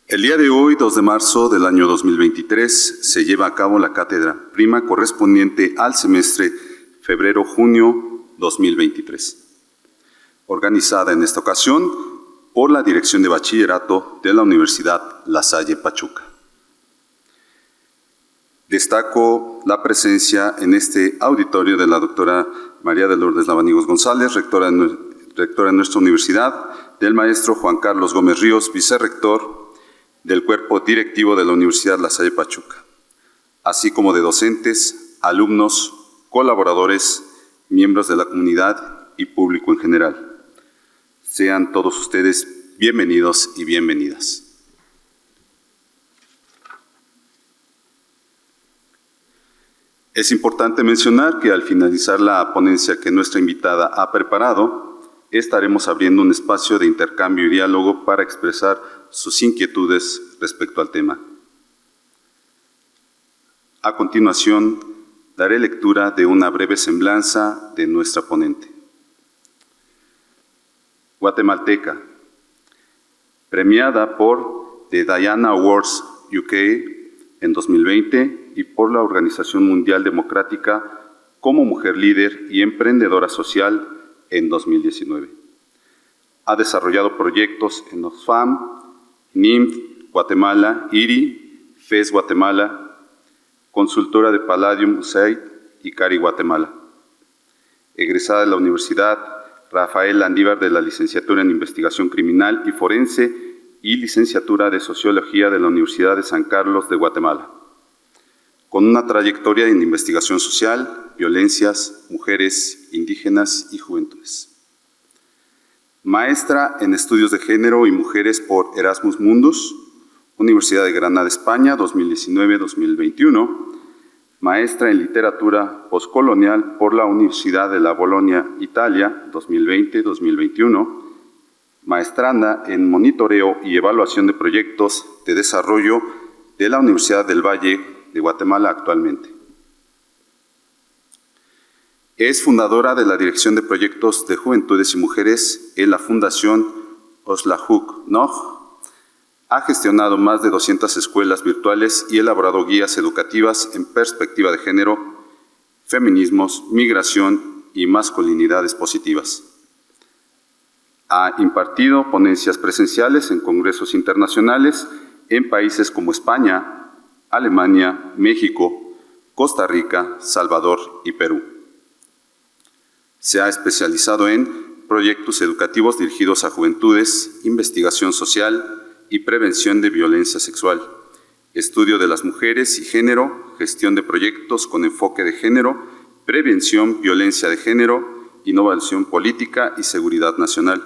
El día de hoy, 2 de marzo del año 2023, se lleva a cabo la cátedra prima correspondiente al semestre febrero-junio 2023, organizada en esta ocasión por la Dirección de Bachillerato de la Universidad La Salle Pachuca. Destaco la presencia en este auditorio de la doctora María de Lourdes Lavanigos González, rectora de nuestra universidad, del maestro Juan Carlos Gómez Ríos, vicerrector del cuerpo directivo de la Universidad La Salle Pachuca, así como de docentes, alumnos, colaboradores, miembros de la comunidad y público en general. Sean todos ustedes bienvenidos y bienvenidas. Es importante mencionar que al finalizar la ponencia que nuestra invitada ha preparado, estaremos abriendo un espacio de intercambio y diálogo para expresar sus inquietudes respecto al tema. A continuación, daré lectura de una breve semblanza de nuestra ponente. Guatemalteca, premiada por The Diana Awards UK en 2020 y por la Organización Mundial Democrática como mujer líder y emprendedora social en 2019. Ha desarrollado proyectos en Oxfam, NIMT Guatemala, IRI, FES Guatemala, consultora de Palladium USAID y CARI Guatemala. Egresada de la Universidad Rafael Landívar de la Licenciatura en Investigación Criminal y Forense y Licenciatura de Sociología de la Universidad de San Carlos de Guatemala, con una trayectoria en investigación social, violencias, mujeres, indígenas y juventudes. Maestra en Estudios de Género y Mujeres por Erasmus Mundus, Universidad de Granada, España, 2019-2021. Maestra en Literatura Postcolonial por la Universidad de la Bolonia, Italia, 2020-2021. Maestranda en Monitoreo y Evaluación de Proyectos de Desarrollo de la Universidad del Valle de Guatemala actualmente. Es fundadora de la Dirección de Proyectos de Juventudes y Mujeres en la Fundación Oslahuk Nog. Ha gestionado más de 200 escuelas virtuales y elaborado guías educativas en perspectiva de género, feminismos, migración y masculinidades positivas. Ha impartido ponencias presenciales en congresos internacionales en países como España, Alemania, México, Costa Rica, Salvador y Perú. Se ha especializado en proyectos educativos dirigidos a juventudes, investigación social y prevención de violencia sexual, estudio de las mujeres y género, gestión de proyectos con enfoque de género, prevención, violencia de género, innovación política y seguridad nacional.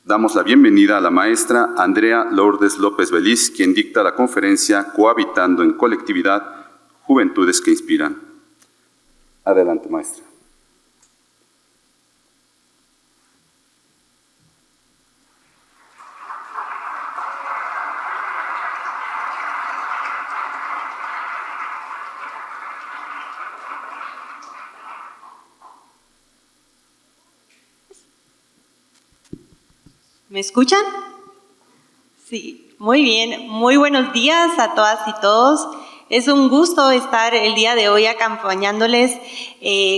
Damos la bienvenida a la maestra Andrea Lourdes López Beliz, quien dicta la conferencia Cohabitando en Colectividad, Juventudes que Inspiran. Adelante, maestra. ¿Me escuchan? Sí, muy bien. Muy buenos días a todas y todos. Es un gusto estar el día de hoy acompañándoles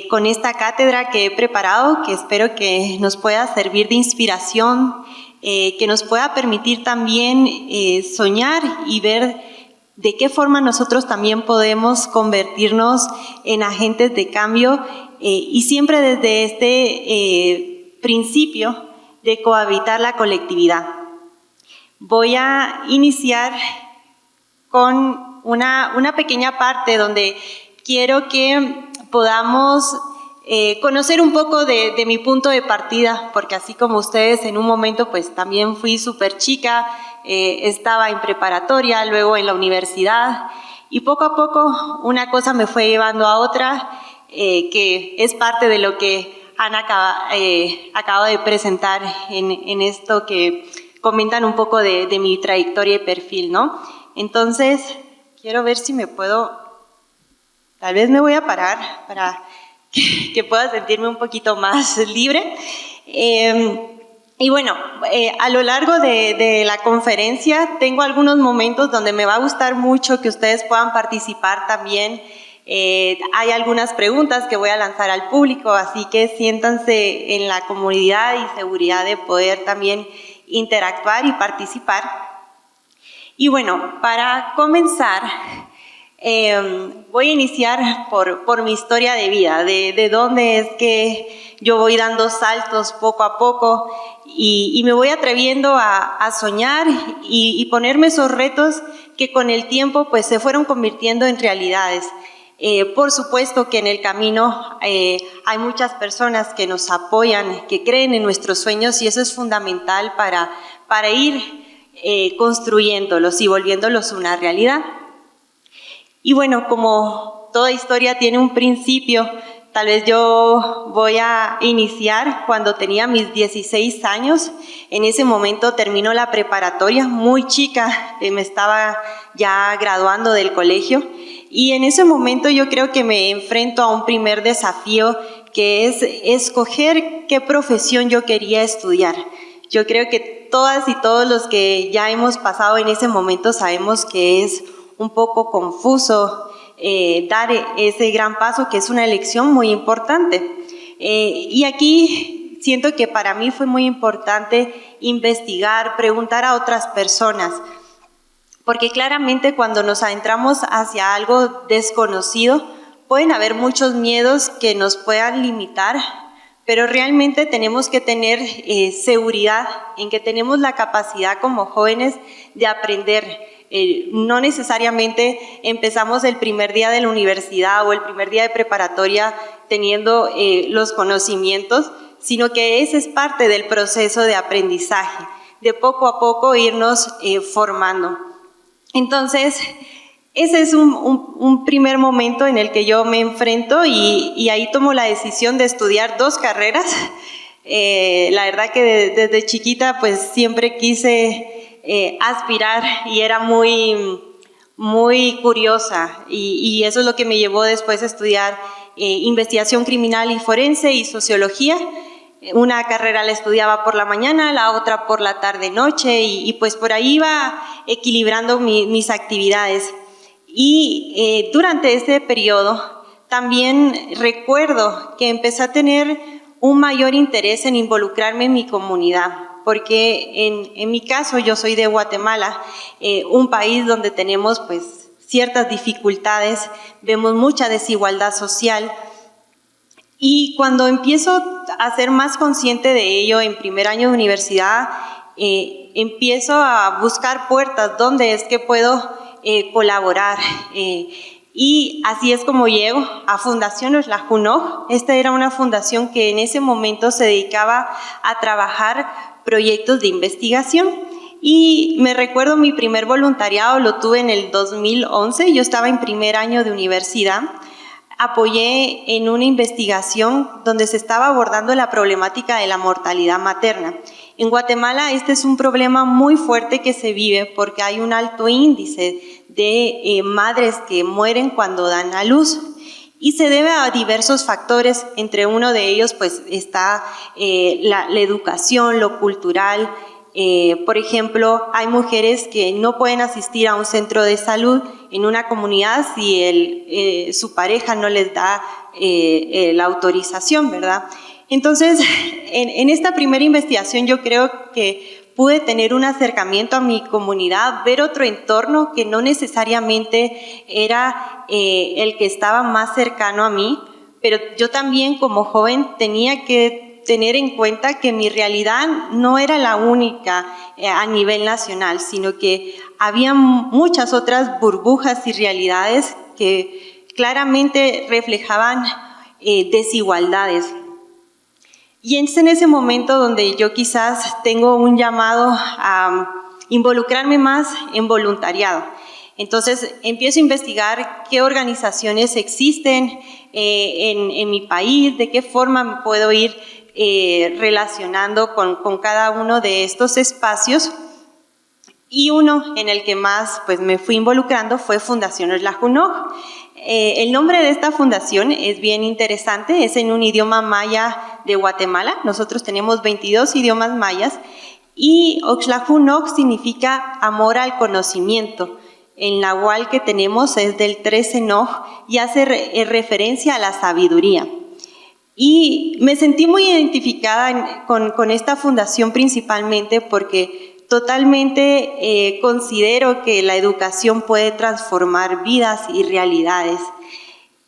con esta cátedra que he preparado, que espero que nos pueda servir de inspiración, que nos pueda permitir también soñar y ver de qué forma nosotros también podemos convertirnos en agentes de cambio y siempre desde este principio de cohabitar la colectividad. Voy a iniciar con una pequeña parte donde quiero que podamos conocer un poco de mi punto de partida, porque así como ustedes en un momento pues también fui súper chica, estaba en preparatoria, luego en la universidad y poco a poco una cosa me fue llevando a otra, que es parte de lo que Ana acaba de presentar en esto que comentan un poco de mi trayectoria y perfil, ¿no? Entonces, quiero ver si me puedo, tal vez me voy a parar para que pueda sentirme un poquito más libre. Y bueno, a lo largo de la conferencia tengo algunos momentos donde me va a gustar mucho que ustedes puedan participar también. Hay algunas preguntas que voy a lanzar al público, así que siéntanse en la comodidad y seguridad de poder también interactuar y participar. Y bueno, para comenzar, voy a iniciar por mi historia de vida, de dónde es que yo voy dando saltos poco a poco y me voy atreviendo a soñar y ponerme esos retos que con el tiempo pues se fueron convirtiendo en realidades. Por supuesto que en el camino hay muchas personas que nos apoyan, que creen en nuestros sueños y eso es fundamental para ir construyéndolos y volviéndolos una realidad. Y bueno, como toda historia tiene un principio, tal vez yo voy a iniciar cuando tenía mis 16 años. En ese momento terminó la preparatoria, muy chica, me estaba ya graduando del colegio. Y en ese momento yo creo que me enfrento a un primer desafío que es escoger qué profesión yo quería estudiar. Yo creo que todas y todos los que ya hemos pasado en ese momento sabemos que es un poco confuso dar ese gran paso, que es una elección muy importante. Y aquí siento que para mí fue muy importante investigar, preguntar a otras personas, porque claramente cuando nos adentramos hacia algo desconocido, pueden haber muchos miedos que nos puedan limitar, pero realmente tenemos que tener seguridad en que tenemos la capacidad como jóvenes de aprender. No necesariamente empezamos el primer día de la universidad o el primer día de preparatoria teniendo los conocimientos, sino que ese es parte del proceso de aprendizaje, de poco a poco irnos formando. Entonces, ese es un primer momento en el que yo me enfrento y ahí tomo la decisión de estudiar 2 carreras. La verdad que desde chiquita pues siempre quise aspirar y era muy curiosa y eso es lo que me llevó después a estudiar investigación criminal y forense y sociología. Una carrera la estudiaba por la mañana, la otra por la tarde-noche y pues por ahí iba equilibrando mis actividades. Y durante ese periodo también recuerdo que empecé a tener un mayor interés en involucrarme en mi comunidad, porque en mi caso yo soy de Guatemala, un país donde tenemos pues ciertas dificultades, vemos mucha desigualdad social. Y cuando empiezo a ser más consciente de ello en primer año de universidad, empiezo a buscar puertas donde es que puedo colaborar. Y así es como llego a Fundación Oslahunoj. Esta era una fundación que en ese momento se dedicaba a trabajar proyectos de investigación. Y me recuerdo mi primer voluntariado lo tuve en el 2011, yo estaba en primer año de universidad. Apoyé en una investigación donde se estaba abordando la problemática de la mortalidad materna. En Guatemala este es un problema muy fuerte que se vive porque hay un alto índice de madres que mueren cuando dan a luz y se debe a diversos factores, entre uno de ellos pues está la educación, lo cultural. Por ejemplo, hay mujeres que no pueden asistir a un centro de salud en una comunidad si su pareja no les da la autorización, ¿verdad? Entonces, en esta primera investigación yo creo que pude tener un acercamiento a mi comunidad, ver otro entorno que no necesariamente era el que estaba más cercano a mí, pero yo también como joven tenía que tener en cuenta que mi realidad no era la única a nivel nacional, sino que había muchas otras burbujas y realidades que claramente reflejaban desigualdades. Y es en ese momento donde yo quizás tengo un llamado a involucrarme más en voluntariado. Entonces empiezo a investigar qué organizaciones existen en mi país, de qué forma me puedo ir relacionando con cada uno de estos espacios. Y uno en el que más pues, me fui involucrando fue Fundación Oslahunoj. El nombre de esta fundación es bien interesante, es en un idioma maya de Guatemala. Nosotros tenemos 22 idiomas mayas y Oxlajunoc significa amor al conocimiento. El nahual que tenemos es del 13 Noj y hace referencia a la sabiduría. Y me sentí muy identificada con esta fundación principalmente porque totalmente considero que la educación puede transformar vidas y realidades.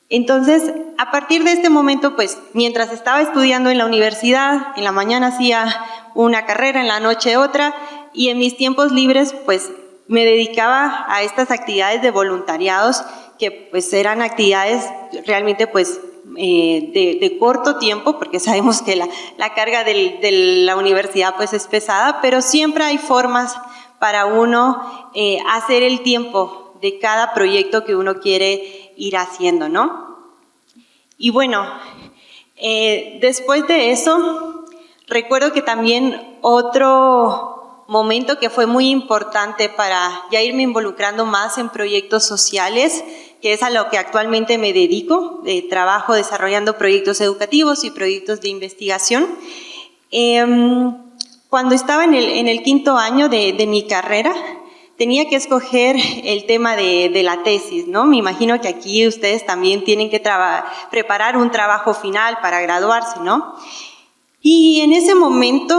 Entonces, a partir de este momento, pues, mientras estaba estudiando en la universidad, en la mañana hacía una carrera, en la noche otra, y en mis tiempos libres, pues, me dedicaba a estas actividades de voluntariados, que pues eran actividades realmente, pues, de corto tiempo, porque sabemos que la carga de la universidad pues es pesada, pero siempre hay formas para uno hacer el tiempo de cada proyecto que uno quiere ir haciendo, ¿no? Y bueno, después de eso, recuerdo que también otro momento que fue muy importante para ya irme involucrando más en proyectos sociales, que es a lo que actualmente me dedico, trabajo desarrollando proyectos educativos y proyectos de investigación. Cuando estaba en el quinto año de mi carrera, tenía que escoger el tema de la tesis, ¿no? Me imagino que aquí ustedes también tienen que preparar un trabajo final para graduarse, ¿no? Y en ese momento,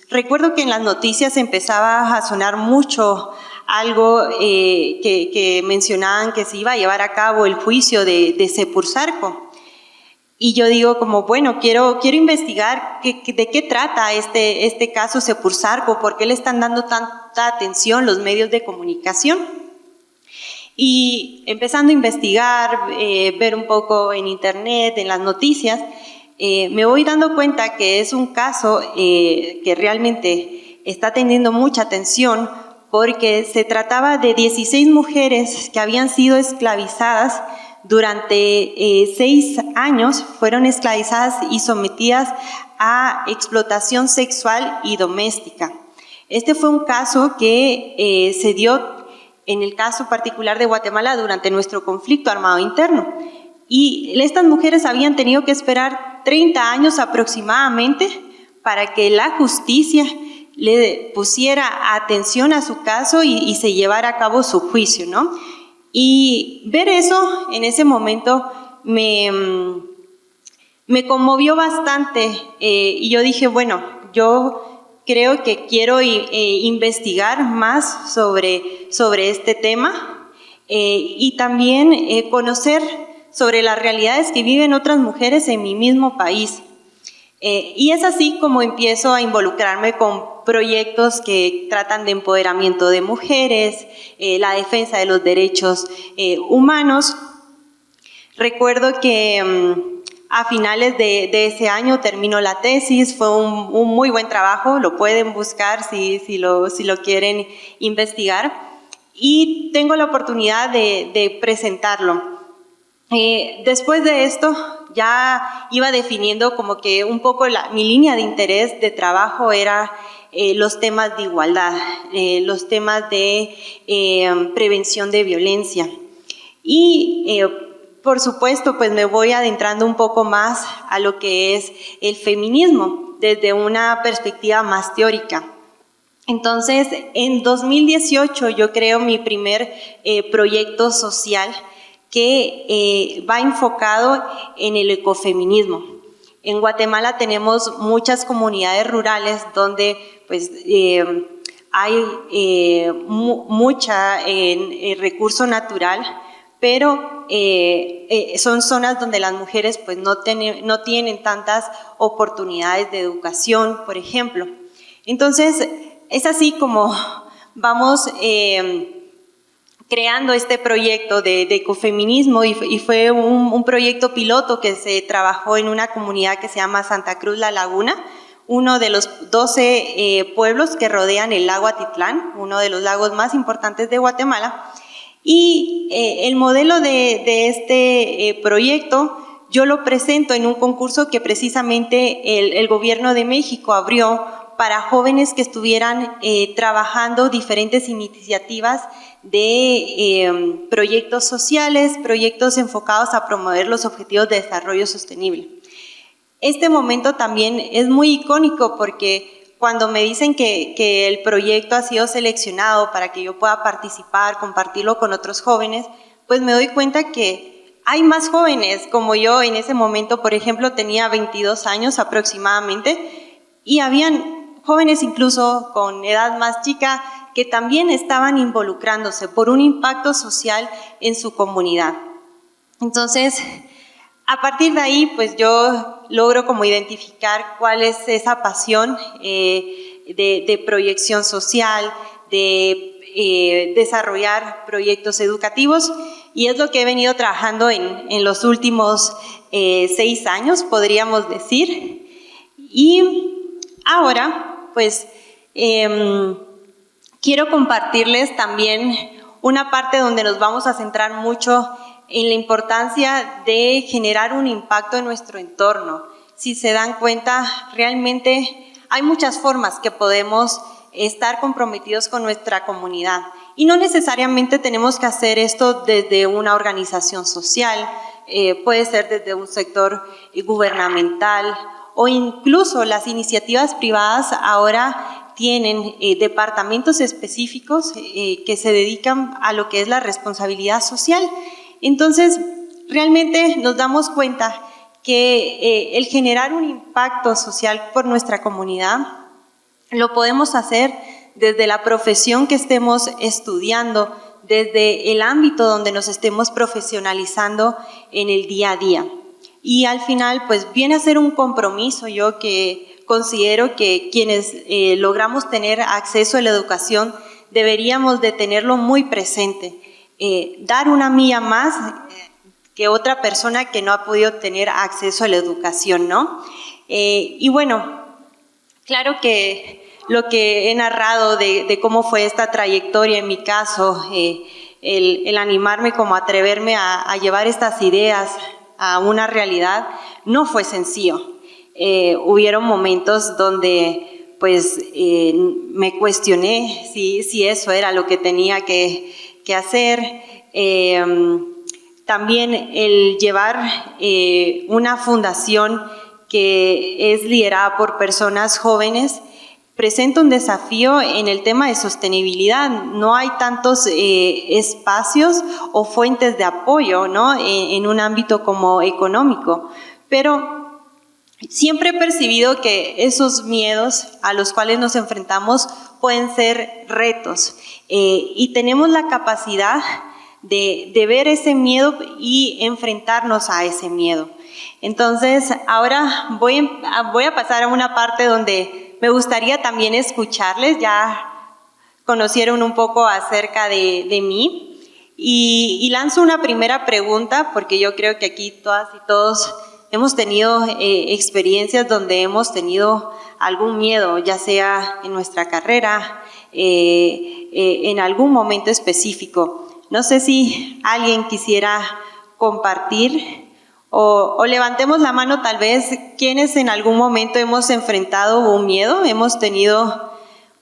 recuerdo que en las noticias empezaba a sonar mucho algo que mencionaban que se iba a llevar a cabo el juicio de Sepursarco. Y yo digo como, bueno, quiero investigar de qué trata este caso Sepursarco, por qué le están dando tanta atención los medios de comunicación. Y empezando a investigar, ver un poco en internet, en las noticias, me voy dando cuenta que es un caso que realmente está teniendo mucha atención, porque se trataba de 16 mujeres que habían sido esclavizadas durante 6 años, fueron esclavizadas y sometidas a explotación sexual y doméstica. Este fue un caso que se dio en el caso particular de Guatemala durante nuestro conflicto armado interno. Y estas mujeres habían tenido que esperar 30 años aproximadamente para que la justicia le pusiera atención a su caso y se llevara a cabo su juicio, ¿no? Y ver eso en ese momento me conmovió bastante y yo dije, bueno, yo creo que quiero investigar más sobre este tema y también conocer sobre las realidades que viven otras mujeres en mi mismo país. Y es así como empiezo a involucrarme con proyectos que tratan de empoderamiento de mujeres, la defensa de los derechos humanos. Recuerdo que a finales de ese año terminó la tesis, fue un muy buen trabajo, lo pueden buscar si lo quieren investigar, y tengo la oportunidad de presentarlo. Después de esto ya iba definiendo como que un poco mi línea de interés de trabajo era los temas de igualdad, los temas de prevención de violencia. Y por supuesto, pues me voy adentrando un poco más a lo que es el feminismo desde una perspectiva más teórica. Entonces, en 2018 yo creo mi primer proyecto social que va enfocado en el ecofeminismo. En Guatemala tenemos muchas comunidades rurales donde pues, hay mucha recurso natural, pero son zonas donde las mujeres pues, no tienen tantas oportunidades de educación, por ejemplo. Entonces, es así como vamos creando este proyecto de ecofeminismo y fue un proyecto piloto que se trabajó en una comunidad que se llama Santa Cruz La Laguna, uno de los 12 pueblos que rodean el lago Atitlán, uno de los lagos más importantes de Guatemala. Y el modelo de este proyecto yo lo presento en un concurso que precisamente el gobierno de México abrió para jóvenes que estuvieran trabajando diferentes iniciativas de proyectos sociales, proyectos enfocados a promover los objetivos de desarrollo sostenible. Este momento también es muy icónico porque cuando me dicen que el proyecto ha sido seleccionado para que yo pueda participar, compartirlo con otros jóvenes, pues me doy cuenta que hay más jóvenes como yo en ese momento. Por ejemplo, tenía 22 años aproximadamente y habían jóvenes incluso con edad más chica que también estaban involucrándose por un impacto social en su comunidad. Entonces, a partir de ahí, pues yo logro como identificar cuál es esa pasión de proyección social, de desarrollar proyectos educativos, y es lo que he venido trabajando en los últimos 6 años, podríamos decir. Y ahora, pues, quiero compartirles también una parte donde nos vamos a centrar mucho en la importancia de generar un impacto en nuestro entorno. Si se dan cuenta, realmente hay muchas formas que podemos estar comprometidos con nuestra comunidad y no necesariamente tenemos que hacer esto desde una organización social, puede ser desde un sector gubernamental o incluso las iniciativas privadas ahora tienen departamentos específicos que se dedican a lo que es la responsabilidad social. Entonces, realmente nos damos cuenta que el generar un impacto social por nuestra comunidad lo podemos hacer desde la profesión que estemos estudiando, desde el ámbito donde nos estemos profesionalizando en el día a día. Y al final, pues viene a ser un compromiso. Yo que considero que quienes logramos tener acceso a la educación deberíamos de tenerlo muy presente. Dar una milla más que otra persona que no ha podido tener acceso a la educación, ¿no? Y bueno, claro que lo que he narrado de cómo fue esta trayectoria en mi caso, el animarme como atreverme a llevar estas ideas a una realidad, no fue sencillo. Hubieron momentos donde pues me cuestioné si eso era lo que tenía que hacer. También el llevar una fundación que es liderada por personas jóvenes presenta un desafío en el tema de sostenibilidad. No hay tantos espacios o fuentes de apoyo, ¿no? en un ámbito como económico, pero siempre he percibido que esos miedos a los cuales nos enfrentamos pueden ser retos y tenemos la capacidad de ver ese miedo y enfrentarnos a ese miedo. Entonces, ahora voy a pasar a una parte donde me gustaría también escucharles. Ya conocieron un poco acerca de mí y lanzo una primera pregunta porque yo creo que aquí todas y todos hemos tenido experiencias donde hemos tenido algún miedo, ya sea en nuestra carrera, en algún momento específico. No sé si alguien quisiera compartir o levantemos la mano tal vez quienes en algún momento hemos enfrentado un miedo, hemos tenido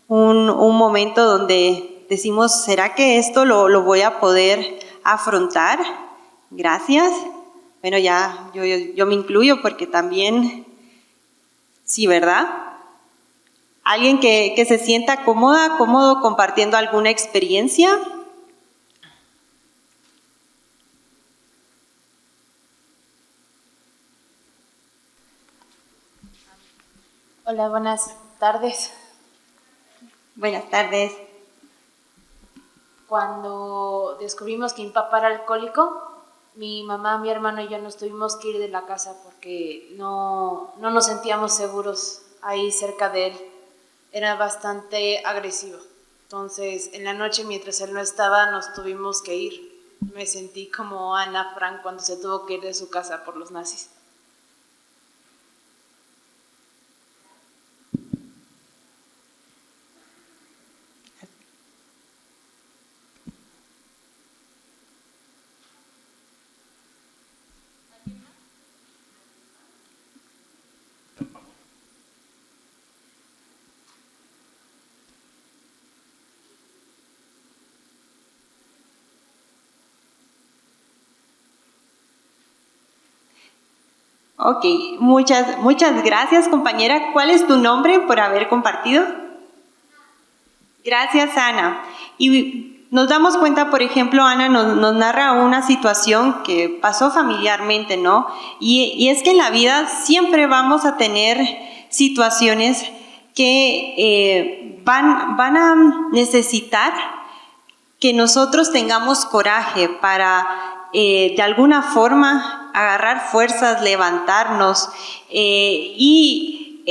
un momento donde decimos, ¿será que esto lo voy a poder afrontar? Gracias. Bueno, ya yo me incluyo porque también, sí, ¿verdad? ¿Alguien que se sienta cómodo compartiendo alguna experiencia? Hola, buenas tardes. Buenas tardes. Cuando descubrimos que mi papá era alcohólico, mi mamá, mi hermano y yo nos tuvimos que ir de la casa porque no nos sentíamos seguros ahí cerca de él. Era bastante agresivo. Entonces, en la noche, mientras él no estaba, nos tuvimos que ir. Me sentí como Ana Frank cuando se tuvo que ir de su casa por los nazis. Ok, muchas gracias, compañera. ¿Cuál es tu nombre por haber compartido? Gracias, Ana. Y nos damos cuenta, por ejemplo, Ana nos narra una situación que pasó familiarmente, ¿no? Y es que en la vida siempre vamos a tener situaciones que van a necesitar que nosotros tengamos coraje para de alguna forma agarrar fuerzas, levantarnos y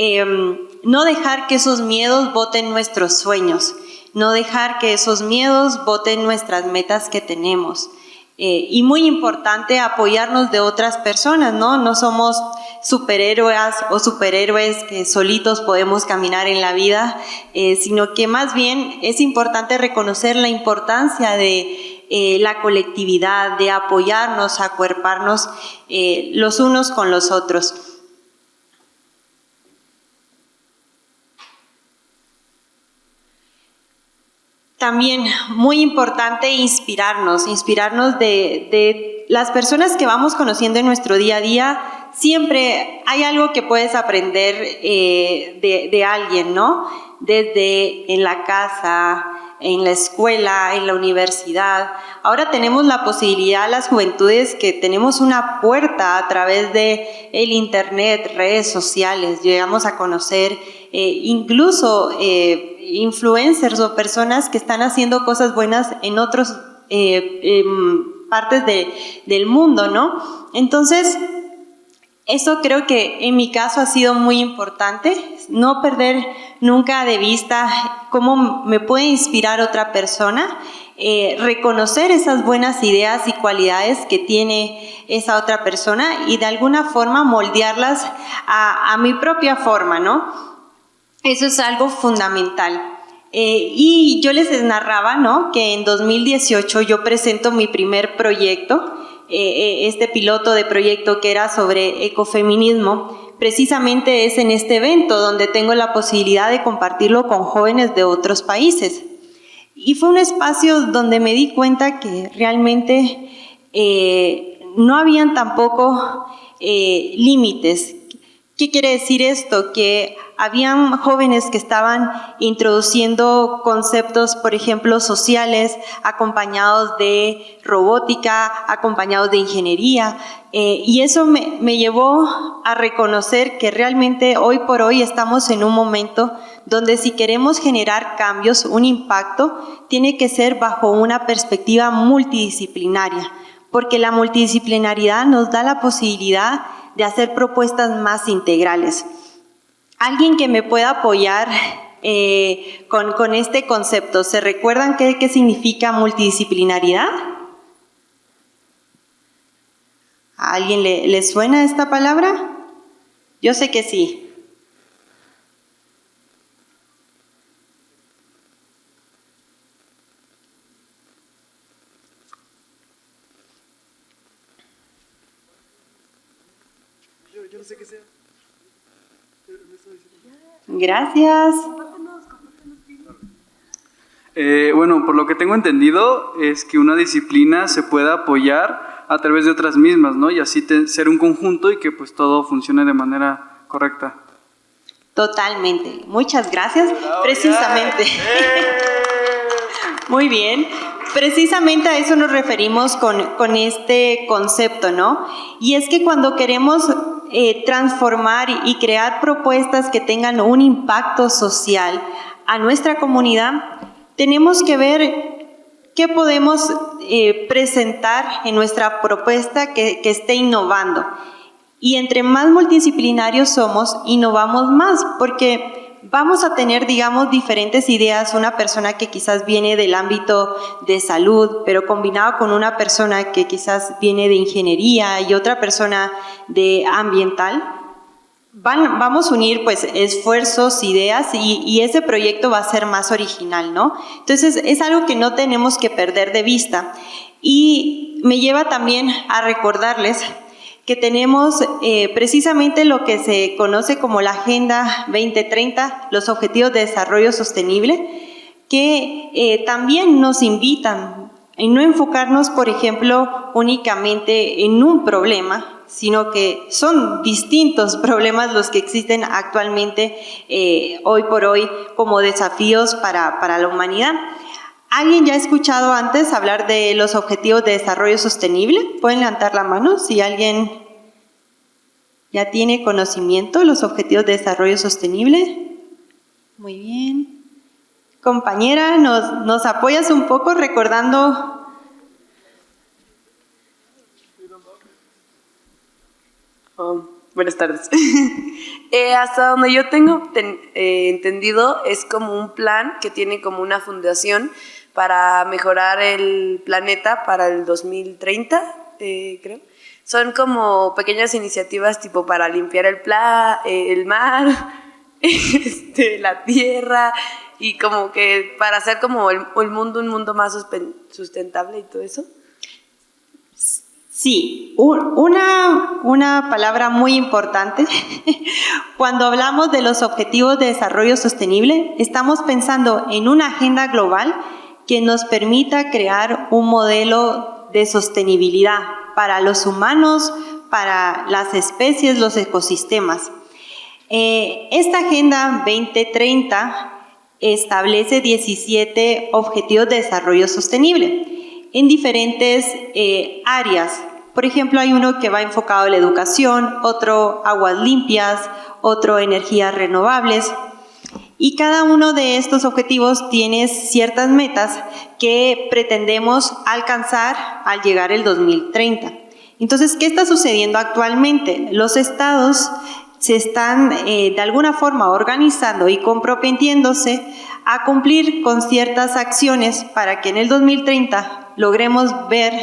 no dejar que esos miedos boten nuestros sueños, no dejar que esos miedos boten nuestras metas que tenemos. Y muy importante apoyarnos de otras personas, ¿no? No somos superhéroes o superhéroes que solitos podemos caminar en la vida, sino que más bien es importante reconocer la importancia de la colectividad, de apoyarnos, acuerparnos los unos con los otros. También muy importante inspirarnos de las personas que vamos conociendo en nuestro día a día. Siempre hay algo que puedes aprender de alguien, ¿no? Desde en la casa, en la escuela, en la universidad. Ahora tenemos la posibilidad, las juventudes, que tenemos una puerta a través de el internet, redes sociales. Llegamos a conocer incluso influencers o personas que están haciendo cosas buenas en otras partes del mundo, ¿no? Entonces, eso creo que en mi caso ha sido muy importante, no perder nunca de vista cómo me puede inspirar otra persona, reconocer esas buenas ideas y cualidades que tiene esa otra persona y de alguna forma moldearlas a mi propia forma, ¿no? Eso es algo fundamental. Y yo les narraba, ¿no?, que en 2018 yo presento mi primer proyecto, este piloto de proyecto que era sobre ecofeminismo. Precisamente es en este evento donde tengo la posibilidad de compartirlo con jóvenes de otros países. Y fue un espacio donde me di cuenta que realmente no habían tampoco límites. ¿Qué quiere decir esto? Que habían jóvenes que estaban introduciendo conceptos, por ejemplo, sociales, acompañados de robótica, acompañados de ingeniería, y eso me llevó a reconocer que realmente hoy por hoy estamos en un momento donde si queremos generar cambios, un impacto, tiene que ser bajo una perspectiva multidisciplinaria, porque la multidisciplinaridad nos da la posibilidad de hacer propuestas más integrales. Alguien que me pueda apoyar con este concepto. ¿Se recuerdan qué significa multidisciplinaridad? ¿A alguien le suena esta palabra? Yo sé que sí. Yo no sé qué sea. Gracias. Bueno, por lo que tengo entendido es que una disciplina se puede apoyar a través de otras mismas, ¿no? Y así ser un conjunto y que pues todo funcione de manera correcta. Totalmente. Muchas gracias. Precisamente. Muy bien. Precisamente a eso nos referimos con este concepto, ¿no? Y es que cuando queremos transformar y crear propuestas que tengan un impacto social a nuestra comunidad, tenemos que ver qué podemos presentar en nuestra propuesta que esté innovando. Y entre más multidisciplinarios somos, innovamos más, porque vamos a tener, digamos, diferentes ideas. Una persona que quizás viene del ámbito de salud, pero combinado con una persona que quizás viene de ingeniería y otra persona de ambiental, vamos a unir pues esfuerzos, ideas y ese proyecto va a ser más original, ¿no? Entonces es algo que no tenemos que perder de vista. Y me lleva también a recordarles que tenemos precisamente lo que se conoce como la Agenda 2030, los Objetivos de Desarrollo Sostenible, que también nos invitan a no enfocarnos, por ejemplo, únicamente en un problema, sino que son distintos problemas los que existen actualmente, hoy por hoy, como desafíos para la humanidad. ¿Alguien ya ha escuchado antes hablar de los Objetivos de Desarrollo Sostenible? ¿Pueden levantar la mano si alguien ya tiene conocimiento de los Objetivos de Desarrollo Sostenible? Muy bien. Compañera, ¿nos apoyas un poco recordando? Buenas tardes. Hasta donde yo tengo entendido, es como un plan que tiene como una fundación para mejorar el planeta para el 2030, creo. Son como pequeñas iniciativas tipo para limpiar el mar, la tierra, y como que para hacer como el mundo un mundo más sustentable y todo eso. Sí, una palabra muy importante. Cuando hablamos de los Objetivos de Desarrollo Sostenible, estamos pensando en una agenda global que nos permita crear un modelo de sostenibilidad para los humanos, para las especies, los ecosistemas. Esta Agenda 2030 establece 17 Objetivos de Desarrollo Sostenible en diferentes áreas. Por ejemplo, hay uno que va enfocado a la educación, otro aguas limpias, otro energías renovables. Y cada uno de estos objetivos tiene ciertas metas que pretendemos alcanzar al llegar el 2030. Entonces, ¿qué está sucediendo actualmente? Los estados se están de alguna forma organizando y comprometiéndose a cumplir con ciertas acciones para que en el 2030 logremos ver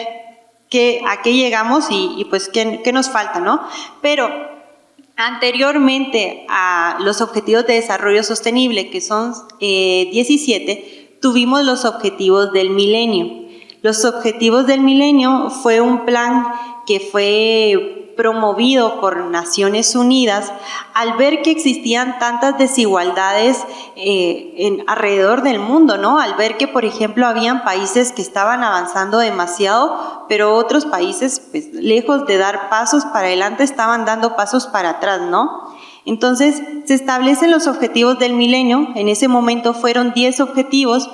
a qué llegamos y pues qué nos falta, ¿no? Pero anteriormente a los Objetivos de Desarrollo Sostenible, que son 17, tuvimos los Objetivos del Milenio. Los Objetivos del Milenio fue un plan que fue promovido por Naciones Unidas al ver que existían tantas desigualdades alrededor del mundo, ¿no? Al ver que, por ejemplo, habían países que estaban avanzando demasiado, pero otros países, pues, lejos de dar pasos para adelante, estaban dando pasos para atrás, ¿no? Entonces, se establecen los Objetivos del Milenio. En ese momento fueron 10 objetivos,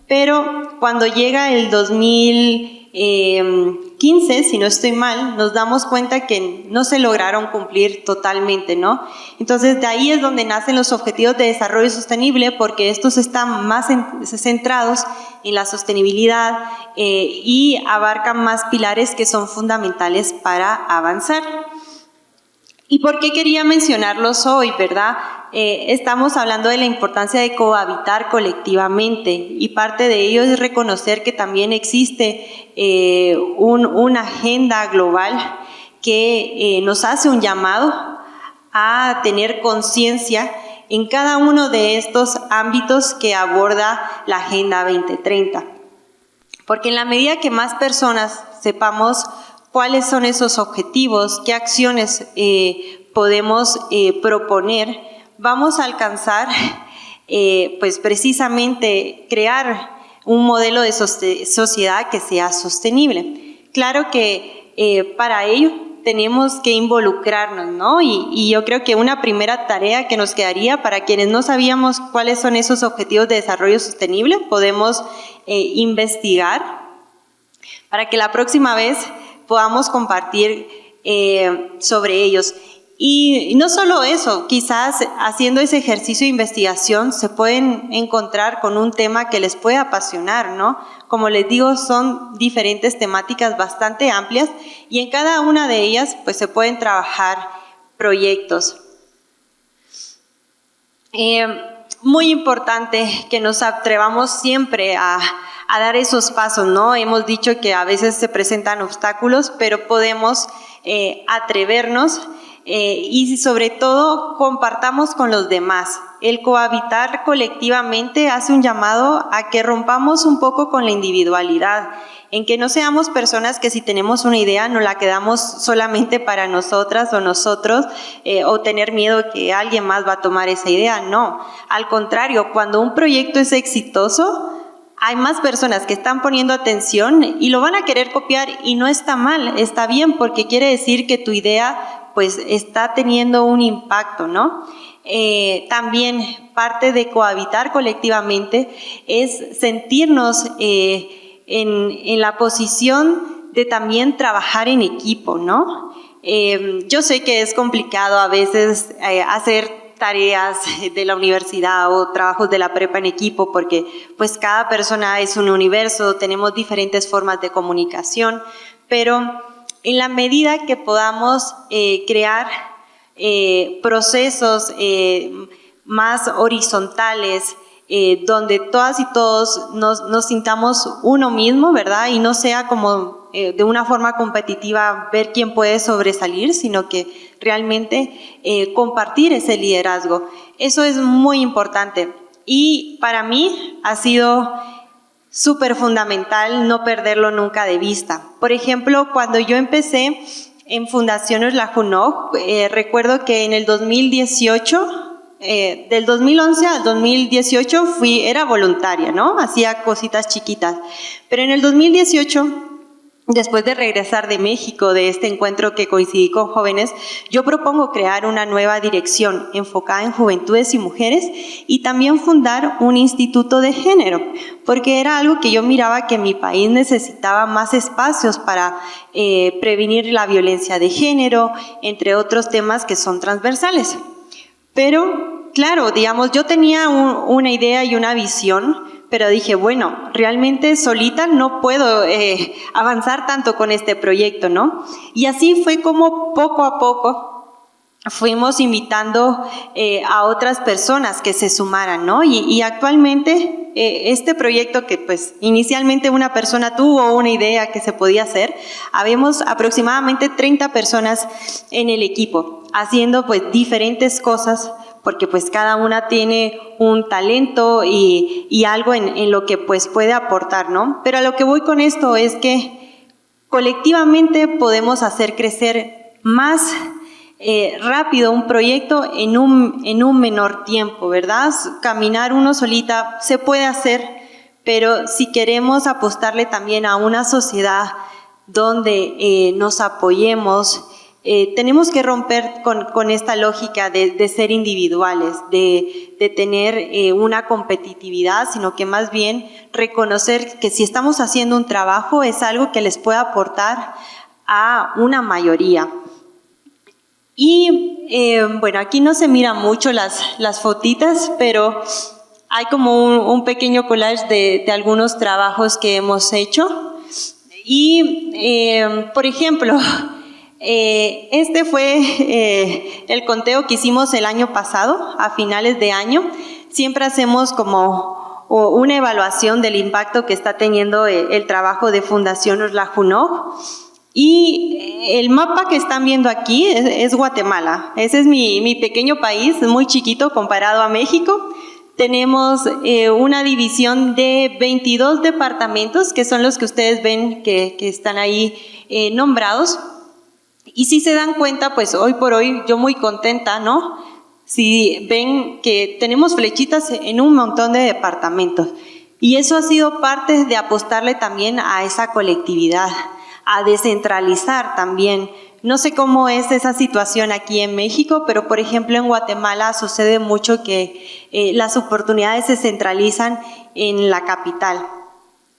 pero cuando llega el 2015, si no estoy mal, nos damos cuenta que no se lograron cumplir totalmente, ¿no? Entonces, de ahí es donde nacen los Objetivos de Desarrollo Sostenible, porque estos están más centrados en la sostenibilidad y abarcan más pilares que son fundamentales para avanzar. ¿Y por qué quería mencionarlos hoy, verdad? Estamos hablando de la importancia de cohabitar colectivamente, y parte de ello es reconocer que también existe una agenda global que nos hace un llamado a tener conciencia en cada uno de estos ámbitos que aborda la Agenda 2030. Porque en la medida que más personas sepamos cuáles son esos objetivos, qué acciones podemos proponer, vamos a alcanzar pues precisamente crear un modelo de sociedad que sea sostenible. Claro que para ello tenemos que involucrarnos, ¿no? Y yo creo que una primera tarea que nos quedaría para quienes no sabíamos cuáles son esos Objetivos de Desarrollo Sostenible, podemos investigar para que la próxima vez podamos compartir sobre ellos. Y no solo eso, quizás haciendo ese ejercicio de investigación se pueden encontrar con un tema que les puede apasionar, ¿no? Como les digo, son diferentes temáticas bastante amplias y en cada una de ellas pues se pueden trabajar proyectos. Muy importante que nos atrevamos siempre a dar esos pasos, ¿no? Hemos dicho que a veces se presentan obstáculos, pero podemos atrevernos y sobre todo compartamos con los demás. El cohabitar colectivamente hace un llamado a que rompamos un poco con la individualidad, en que no seamos personas que si tenemos una idea no la quedamos solamente para nosotras o nosotros o tener miedo que alguien más va a tomar esa idea. No, al contrario, cuando un proyecto es exitoso, hay más personas que están poniendo atención y lo van a querer copiar y no está mal, está bien porque quiere decir que tu idea pues está teniendo un impacto, ¿no? También parte de cohabitar colectivamente es sentirnos en la posición de también trabajar en equipo, ¿no? Yo sé que es complicado a veces hacer tareas de la universidad o trabajos de la prepa en equipo porque pues cada persona es un universo, tenemos diferentes formas de comunicación, pero en la medida que podamos crear procesos más horizontales, donde todas y todos nos sintamos uno mismo, ¿verdad? Y no sea como de una forma competitiva ver quién puede sobresalir, sino que realmente compartir ese liderazgo. Eso es muy importante y para mí ha sido súper fundamental no perderlo nunca de vista. Por ejemplo, cuando yo empecé en Fundación Oslahunoj, recuerdo que en el 2018, del 2011 al 2018 era voluntaria, ¿no? Hacía cositas chiquitas. Pero en el 2018, después de regresar de México, de este encuentro que coincidí con jóvenes, yo propongo crear una nueva dirección enfocada en juventudes y mujeres y también fundar un instituto de género, porque era algo que yo miraba que mi país necesitaba más espacios para prevenir la violencia de género, entre otros temas que son transversales. Pero, claro, digamos, yo tenía una idea y una visión, pero dije, bueno, realmente solita no puedo avanzar tanto con este proyecto, ¿no? Y así fue como poco a poco fuimos invitando a otras personas que se sumaran, ¿no? Y actualmente este proyecto que pues inicialmente una persona tuvo una idea que se podía hacer, habemos aproximadamente 30 personas en el equipo, haciendo pues diferentes cosas, porque pues cada una tiene un talento y algo en lo que pues puede aportar, ¿no? Pero a lo que voy con esto es que colectivamente podemos hacer crecer más rápido un proyecto en un menor tiempo, ¿verdad? Caminar uno solita se puede hacer, pero si queremos apostarle también a una sociedad donde nos apoyemos, tenemos que romper con esta lógica de ser individuales, de tener una competitividad, sino que más bien reconocer que si estamos haciendo un trabajo es algo que les puede aportar a una mayoría. Y bueno, aquí no se miran mucho las fotitas, pero hay como un pequeño collage de algunos trabajos que hemos hecho. Y, por ejemplo, este fue el conteo que hicimos el año pasado, a finales de año. Siempre hacemos como una evaluación del impacto que está teniendo el trabajo de Fundación Oslahunoj. Y el mapa que están viendo aquí es Guatemala. Ese es mi pequeño país, muy chiquito comparado a México. Tenemos una división de 22 departamentos, que son los que ustedes ven que están ahí nombrados. Y si se dan cuenta, pues hoy por hoy yo muy contenta, ¿no? Si ven que tenemos flechitas en un montón de departamentos. Y eso ha sido parte de apostarle también a esa colectividad, a descentralizar también. No sé cómo es esa situación aquí en México, pero por ejemplo en Guatemala sucede mucho que las oportunidades se centralizan en la capital.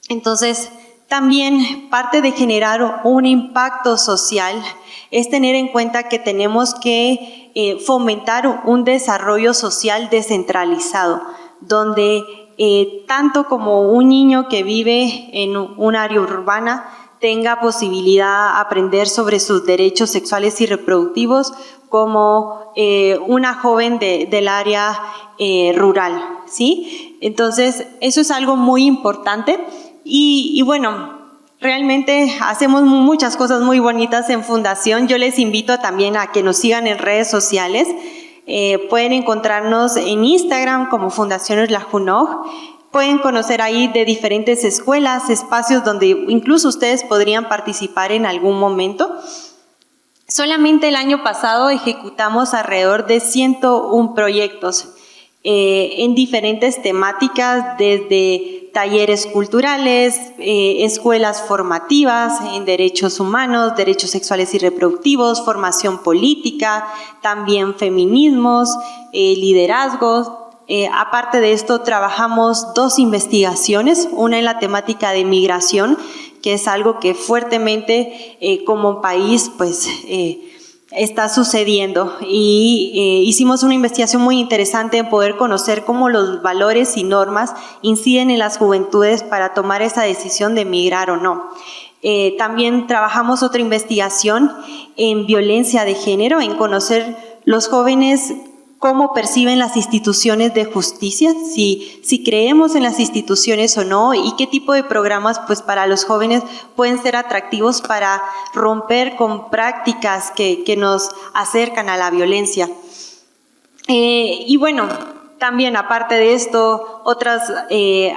Entonces, también parte de generar un impacto social es tener en cuenta que tenemos que fomentar un desarrollo social descentralizado, donde tanto como un niño que vive en un área urbana tenga posibilidad de aprender sobre sus derechos sexuales y reproductivos, como una joven del área rural, ¿sí? Entonces, eso es algo muy importante y bueno, realmente hacemos muchas cosas muy bonitas en Fundación. Yo les invito también a que nos sigan en redes sociales. Pueden encontrarnos en Instagram como Fundación Oslahunoj. Pueden conocer ahí de diferentes escuelas, espacios donde incluso ustedes podrían participar en algún momento. Solamente el año pasado ejecutamos alrededor de 101 proyectos en diferentes temáticas, desde talleres culturales, escuelas formativas en derechos humanos, derechos sexuales y reproductivos, formación política, también feminismos, liderazgos. Aparte de esto, trabajamos 2 investigaciones, una en la temática de migración, que es algo que fuertemente como país pues está sucediendo, y hicimos una investigación muy interesante en poder conocer cómo los valores y normas inciden en las juventudes para tomar esa decisión de migrar o no. También trabajamos otra investigación en violencia de género, en conocer los jóvenes cómo perciben las instituciones de justicia, si creemos en las instituciones o no, y qué tipo de programas pues para los jóvenes pueden ser atractivos para romper con prácticas que nos acercan a la violencia. Y bueno, también aparte de esto, otras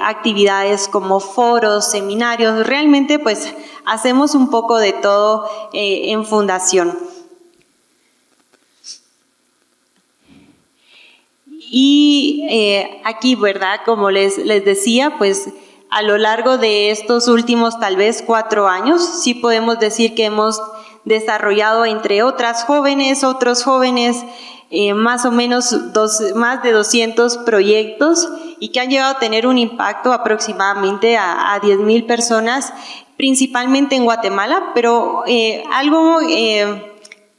actividades como foros, seminarios, realmente pues hacemos un poco de todo en Fundación. Y aquí, ¿verdad? Como les decía, pues a lo largo de estos últimos tal vez 4 años, sí podemos decir que hemos desarrollado entre otros jóvenes, más o menos más de 200 proyectos, y que han llegado a tener un impacto aproximadamente a 10,000 personas, principalmente en Guatemala, pero algo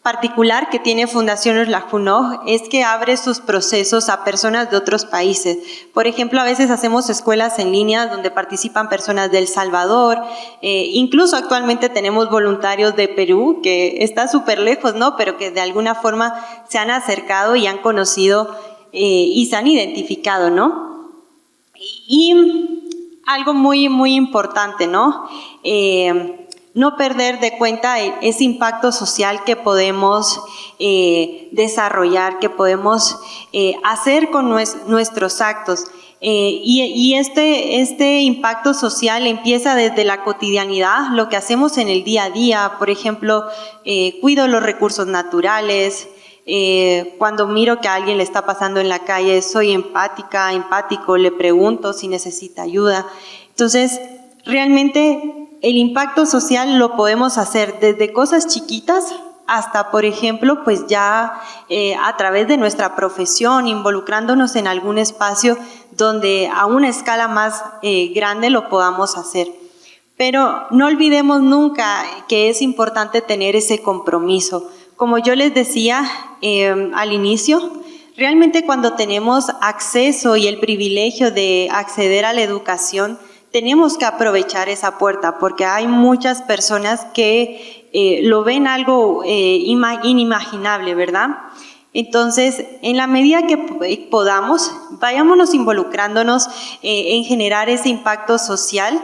particular que tiene Fundación Oslahunoj es que abre sus procesos a personas de otros países. Por ejemplo, a veces hacemos escuelas en línea donde participan personas de El Salvador, incluso actualmente tenemos voluntarios de Perú, que está súper lejos, ¿no? Pero que de alguna forma se han acercado y han conocido y se han identificado, ¿no? Y algo muy, muy importante, ¿no? No perder de cuenta ese impacto social que podemos desarrollar, que podemos hacer con nuestros actos. Y este impacto social empieza desde la cotidianidad, lo que hacemos en el día a día. Por ejemplo, cuido los recursos naturales. Cuando miro que a alguien le está pasando en la calle, soy empático, le pregunto si necesita ayuda. Entonces, realmente el impacto social lo podemos hacer desde cosas chiquitas hasta, por ejemplo, pues ya a través de nuestra profesión, involucrándonos en algún espacio donde a una escala más grande lo podamos hacer. Pero no olvidemos nunca que es importante tener ese compromiso. Como yo les decía al inicio, realmente cuando tenemos acceso y el privilegio de acceder a la educación, tenemos que aprovechar esa puerta, porque hay muchas personas que lo ven algo inimaginable, ¿verdad? Entonces, en la medida que podamos, vayámonos involucrándonos en generar ese impacto social.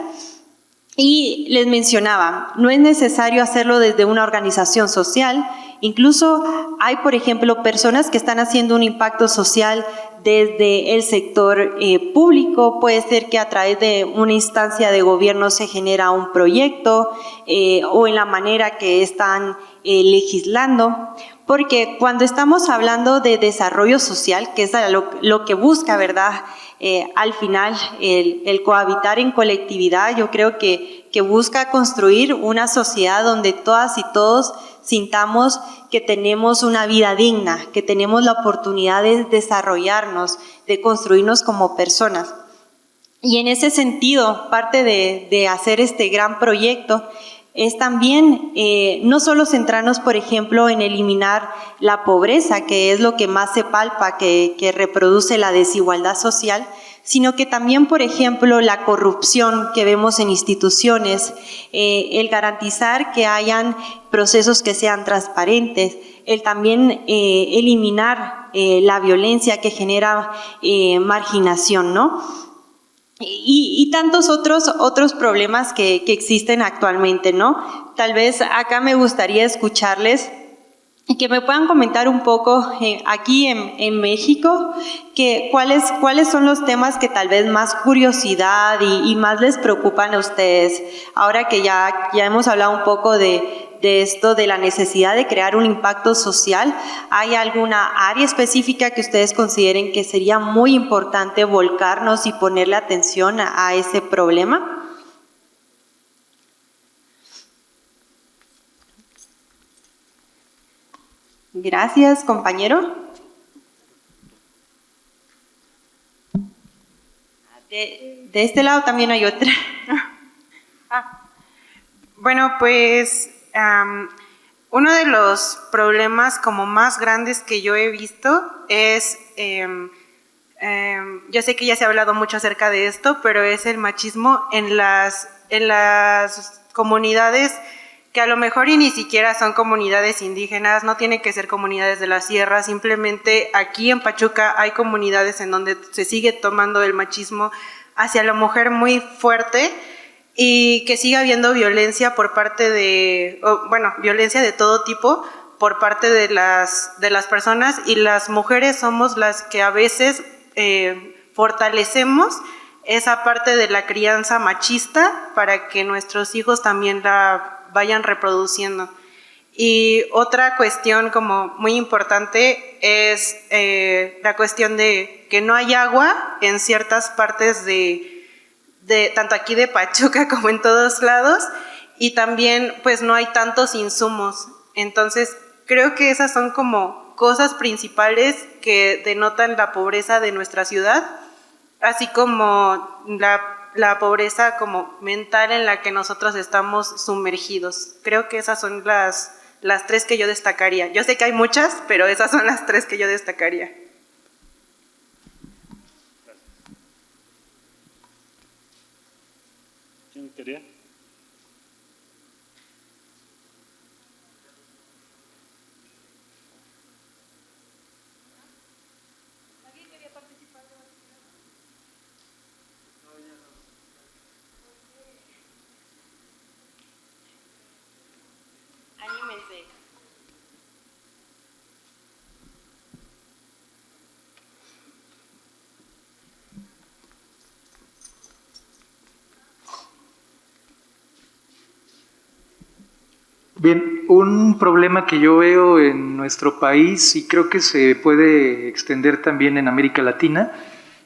Y les mencionaba, no es necesario hacerlo desde una organización social. Incluso hay, por ejemplo, personas que están haciendo un impacto social desde el sector público. Puede ser que a través de una instancia de gobierno se genera un proyecto o en la manera que están legislando. Porque cuando estamos hablando de desarrollo social, que es lo que busca, ¿verdad? Al final, el cohabitar en colectividad, yo creo que busca construir una sociedad donde todas y todos sintamos que tenemos una vida digna, que tenemos la oportunidad de desarrollarnos, de construirnos como personas. Y en ese sentido, parte de hacer este gran proyecto es también no solo centrarnos, por ejemplo, en eliminar la pobreza, que es lo que más se palpa, que reproduce la desigualdad social, sino que también, por ejemplo, la corrupción que vemos en instituciones, el garantizar que hayan procesos que sean transparentes, el también eliminar la violencia que genera marginación, ¿no? Y tantos otros problemas que existen actualmente, ¿no? Tal vez acá me gustaría escucharles y que me puedan comentar un poco aquí en México cuáles son los temas que tal vez más curiosidad y más les preocupan a ustedes. Ahora que ya hemos hablado un poco de esto, de la necesidad de crear un impacto social, ¿hay alguna área específica que ustedes consideren que sería muy importante volcarnos y ponerle atención a ese problema? Gracias, compañero. De este lado también hay otra. Bueno, pues uno de los problemas como más grandes que yo he visto es, yo sé que ya se ha hablado mucho acerca de esto, pero es el machismo en las comunidades que a lo mejor y ni siquiera son comunidades indígenas, no tienen que ser comunidades de la sierra, simplemente aquí en Pachuca hay comunidades en donde se sigue tomando el machismo hacia la mujer muy fuerte y que sigue habiendo violencia por parte de, violencia de todo tipo por parte de las personas, y las mujeres somos las que a veces fortalecemos esa parte de la crianza machista para que nuestros hijos también la vayan reproduciendo. Y otra cuestión como muy importante es la cuestión de que no hay agua en ciertas partes de tanto aquí de Pachuca como en todos lados, y también pues no hay tantos insumos. Entonces creo que esas son como cosas principales que denotan la pobreza de nuestra ciudad, así como la pobreza como mental en la que nosotros estamos sumergidos. Creo que esas son las tres que yo destacaría. Yo sé que hay muchas, pero esas son las tres que yo destacaría. ¿Quién quería? Anímense. Bien, un problema que yo veo en nuestro país, y creo que se puede extender también en América Latina,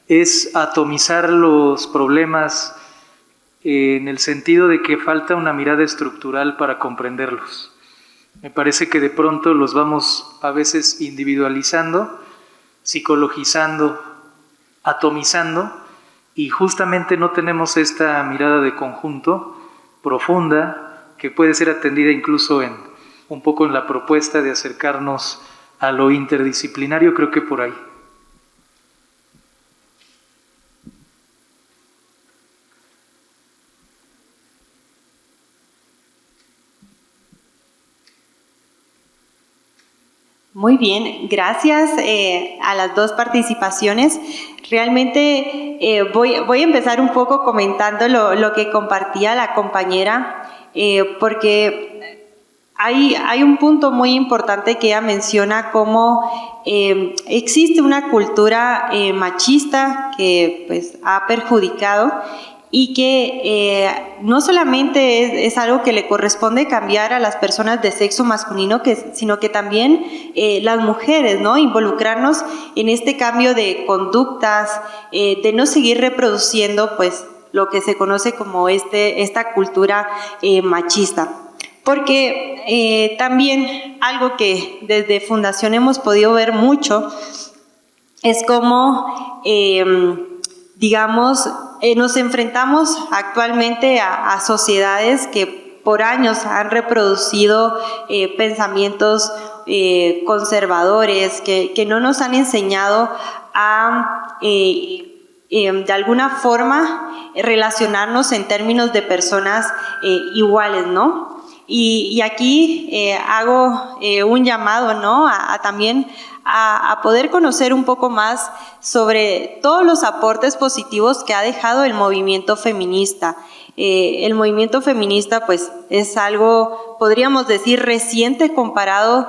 es atomizar los problemas en el sentido de que falta una mirada estructural para comprenderlos. Me parece que de pronto los vamos a veces individualizando, psicologizando, atomizando, y justamente no tenemos esta mirada de conjunto profunda que puede ser atendida incluso un poco en la propuesta de acercarnos a lo interdisciplinario. Creo que por ahí. Muy bien, gracias a las dos participaciones. Realmente voy a empezar un poco comentando lo que compartía la compañera, porque hay un punto muy importante que ella menciona, como existe una cultura machista que pues ha perjudicado, y que no solamente es algo que le corresponde cambiar a las personas de sexo masculino, sino que también las mujeres, ¿no? Involucrarnos en este cambio de conductas, de no seguir reproduciendo pues lo que se conoce como esta cultura machista. Porque también algo que desde Fundación hemos podido ver mucho es cómo, digamos, nos enfrentamos actualmente a sociedades que por años han reproducido pensamientos conservadores, que no nos han enseñado a, de alguna forma, relacionarnos en términos de personas iguales, ¿no? Y aquí hago un llamado, ¿no? También a poder conocer un poco más sobre todos los aportes positivos que ha dejado el movimiento feminista. El movimiento feminista pues es algo, podríamos decir, reciente comparado,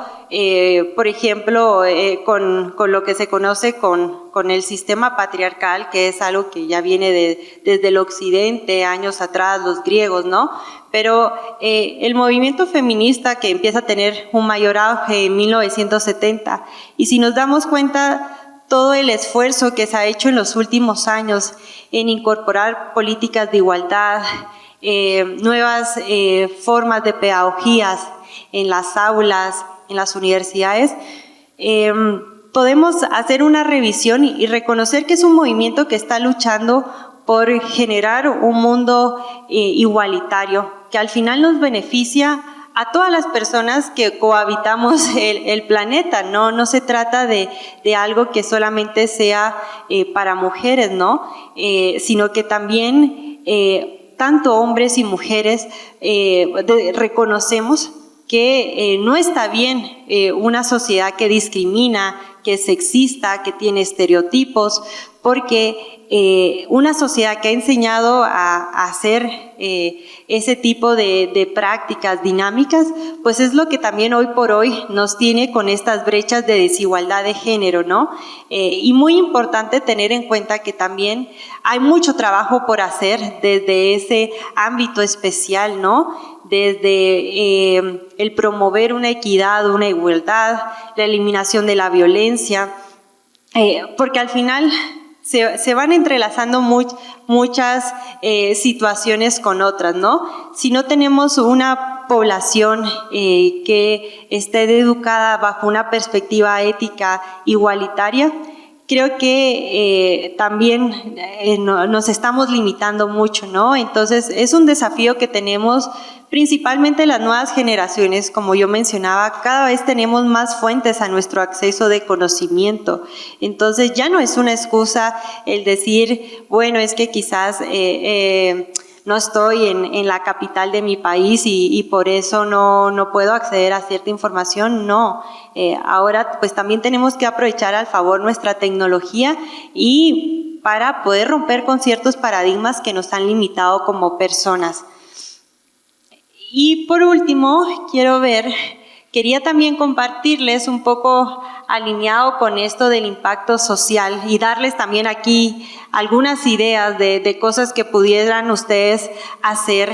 por ejemplo, con lo que se conoce con el sistema patriarcal, que es algo que ya viene desde el occidente, años atrás, los griegos, ¿no? Pero el movimiento feminista que empieza a tener un mayor auge en 1970, y si nos damos cuenta, todo el esfuerzo que se ha hecho en los últimos años en incorporar políticas de igualdad, nuevas formas de pedagogías en las aulas, en las universidades, podemos hacer una revisión y reconocer que es un movimiento que está luchando por generar un mundo igualitario, que al final nos beneficia a todas las personas que cohabitamos el planeta, ¿no? No se trata de algo que solamente sea para mujeres, ¿no? Sino que también tanto hombres y mujeres reconocemos que no está bien una sociedad que discrimina, que es sexista, que tiene estereotipos, porque una sociedad que ha enseñado a hacer ese tipo de prácticas dinámicas, pues es lo que también hoy por hoy nos tiene con estas brechas de desigualdad de género, ¿no? Y muy importante tener en cuenta que también hay mucho trabajo por hacer desde ese ámbito especial, ¿no? Desde el promover una equidad, una igualdad, la eliminación de la violencia, porque al final se van entrelazando muchas situaciones con otras, ¿no? Si no tenemos una población que esté educada bajo una perspectiva ética igualitaria, creo que también nos estamos limitando mucho, ¿no? Entonces, es un desafío que tenemos principalmente las nuevas generaciones, como yo mencionaba, cada vez tenemos más fuentes a nuestro acceso de conocimiento. Entonces, ya no es una excusa el decir, bueno, es que quizás no estoy en la capital de mi país y por eso no puedo acceder a cierta información. No, ahora pues también tenemos que aprovechar al favor nuestra tecnología y para poder romper con ciertos paradigmas que nos han limitado como personas. Y por último, quería también compartirles un poco alineado con esto del impacto social y darles también aquí algunas ideas de cosas que pudieran ustedes hacer.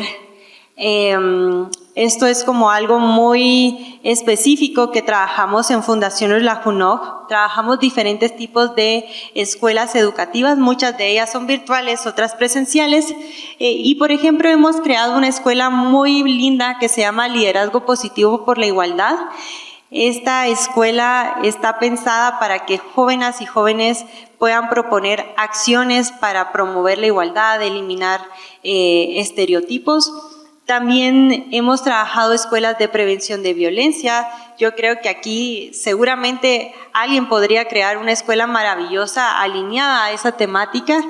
Esto es como algo muy específico que trabajamos en Fundación Oslahunoj. Trabajamos diferentes tipos de escuelas educativas, muchas de ellas son virtuales, otras presenciales. Y por ejemplo, hemos creado una escuela muy linda que se llama Liderazgo Positivo por la Igualdad. Esta escuela está pensada para que jóvenes y jóvenes puedan proponer acciones para promover la igualdad, eliminar estereotipos. También hemos trabajado escuelas de prevención de violencia. Yo creo que aquí seguramente alguien podría crear una escuela maravillosa alineada a esa temática.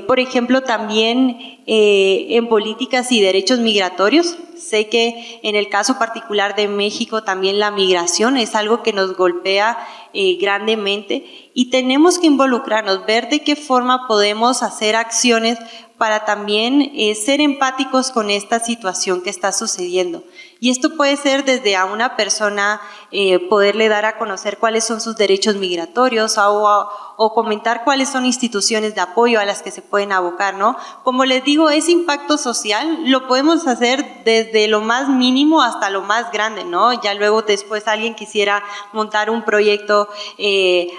Por ejemplo, también en políticas y derechos migratorios. Sé que en el caso particular de México también la migración es algo que nos golpea grandemente y tenemos que involucrarnos, ver de qué forma podemos hacer acciones para también ser empáticos con esta situación que está sucediendo. Y esto puede ser desde a una persona poderle dar a conocer cuáles son sus derechos migratorios o comentar cuáles son instituciones de apoyo a las que se pueden abocar, ¿no? Como les digo, ese impacto social lo podemos hacer desde lo más mínimo hasta lo más grande, ¿no? Ya luego después alguien quisiera montar un proyecto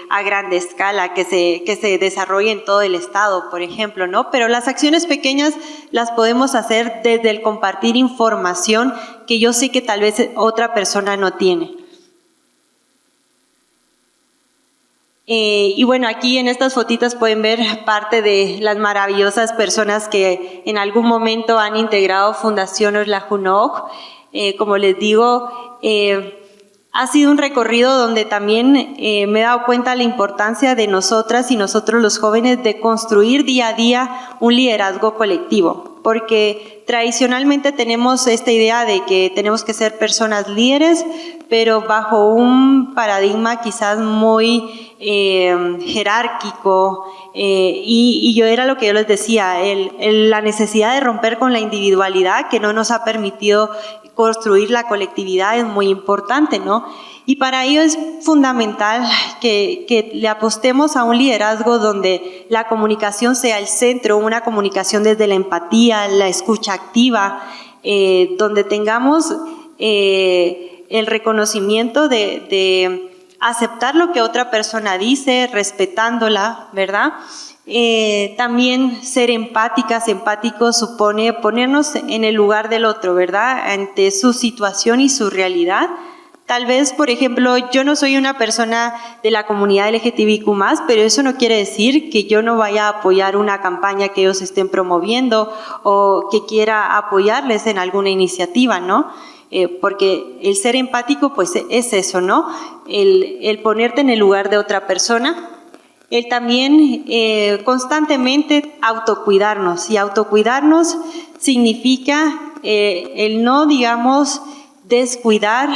a grande escala que se desarrolle en todo el estado, por ejemplo, ¿no? Pero las acciones pequeñas las podemos hacer desde el compartir información que yo sé que tal vez otra persona no tiene. Y bueno, aquí en estas fotitas pueden ver parte de las maravillosas personas que en algún momento han integrado Fundación Oslahunoj. Como les digo, ha sido un recorrido donde también me he dado cuenta de la importancia de nosotras y nosotros los jóvenes de construir día a día un liderazgo colectivo. porque tradicionalmente tenemos esta idea de que tenemos que ser personas líderes, pero bajo un paradigma quizás muy jerárquico, y yo era lo que yo les decía, la necesidad de romper con la individualidad que no nos ha permitido construir la colectividad es muy importante, ¿no? Y para ello es fundamental que le apostemos a un liderazgo donde la comunicación sea el centro, una comunicación desde la empatía, la escucha activa, donde tengamos el reconocimiento de aceptar lo que otra persona dice, respetándola, ¿verdad? También ser empáticos supone ponernos en el lugar del otro, ¿verdad? Ante su situación y su realidad. Tal vez, por ejemplo, yo no soy una persona de la comunidad LGTBIQ+, pero eso no quiere decir que yo no vaya a apoyar una campaña que ellos estén promoviendo o que quiera apoyarles en alguna iniciativa, ¿no? Porque el ser empático, pues es eso, ¿no? El ponerte en el lugar de otra persona. El también constantemente autocuidarnos. Y autocuidarnos significa el no, digamos, descuidar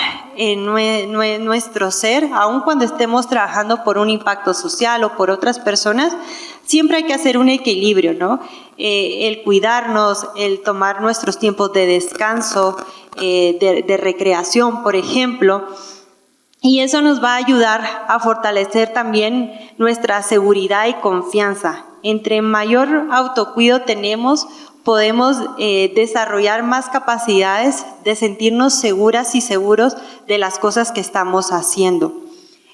nuestro ser, aun cuando estemos trabajando por un impacto social o por otras personas, siempre hay que hacer un equilibrio, ¿no? El cuidarnos, el tomar nuestros tiempos de descanso, de recreación, por ejemplo, y eso nos va a ayudar a fortalecer también nuestra seguridad y confianza. Entre mayor autocuido tenemos, podemos desarrollar más capacidades de sentirnos seguras y seguros de las cosas que estamos haciendo.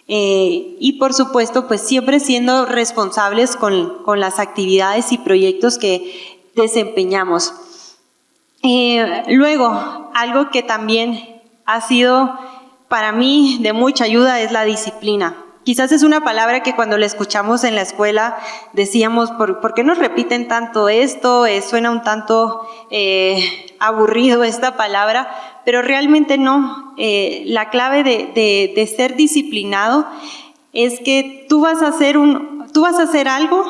Y por supuesto, pues siempre siendo responsables con las actividades y proyectos que desempeñamos. Luego, algo que también ha sido para mí de mucha ayuda es la disciplina. Quizás es una palabra que cuando la escuchamos en la escuela decíamos, ¿por qué nos repiten tanto esto? Suena un tanto aburrido esta palabra, pero realmente no. La clave de ser disciplinado es que tú vas a hacer algo,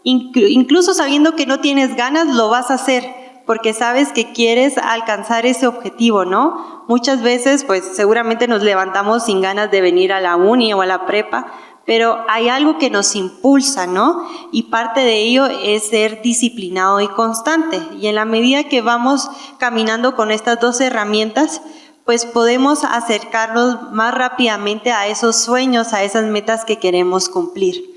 incluso sabiendo que no tienes ganas, lo vas a hacer, porque sabes que quieres alcanzar ese objetivo, ¿no? Muchas veces, pues seguramente nos levantamos sin ganas de venir a la uni o a la prepa, pero hay algo que nos impulsa, ¿no? Y parte de ello es ser disciplinado y constante. Y en la medida que vamos caminando con estas dos herramientas, pues podemos acercarnos más rápidamente a esos sueños, a esas metas que queremos cumplir.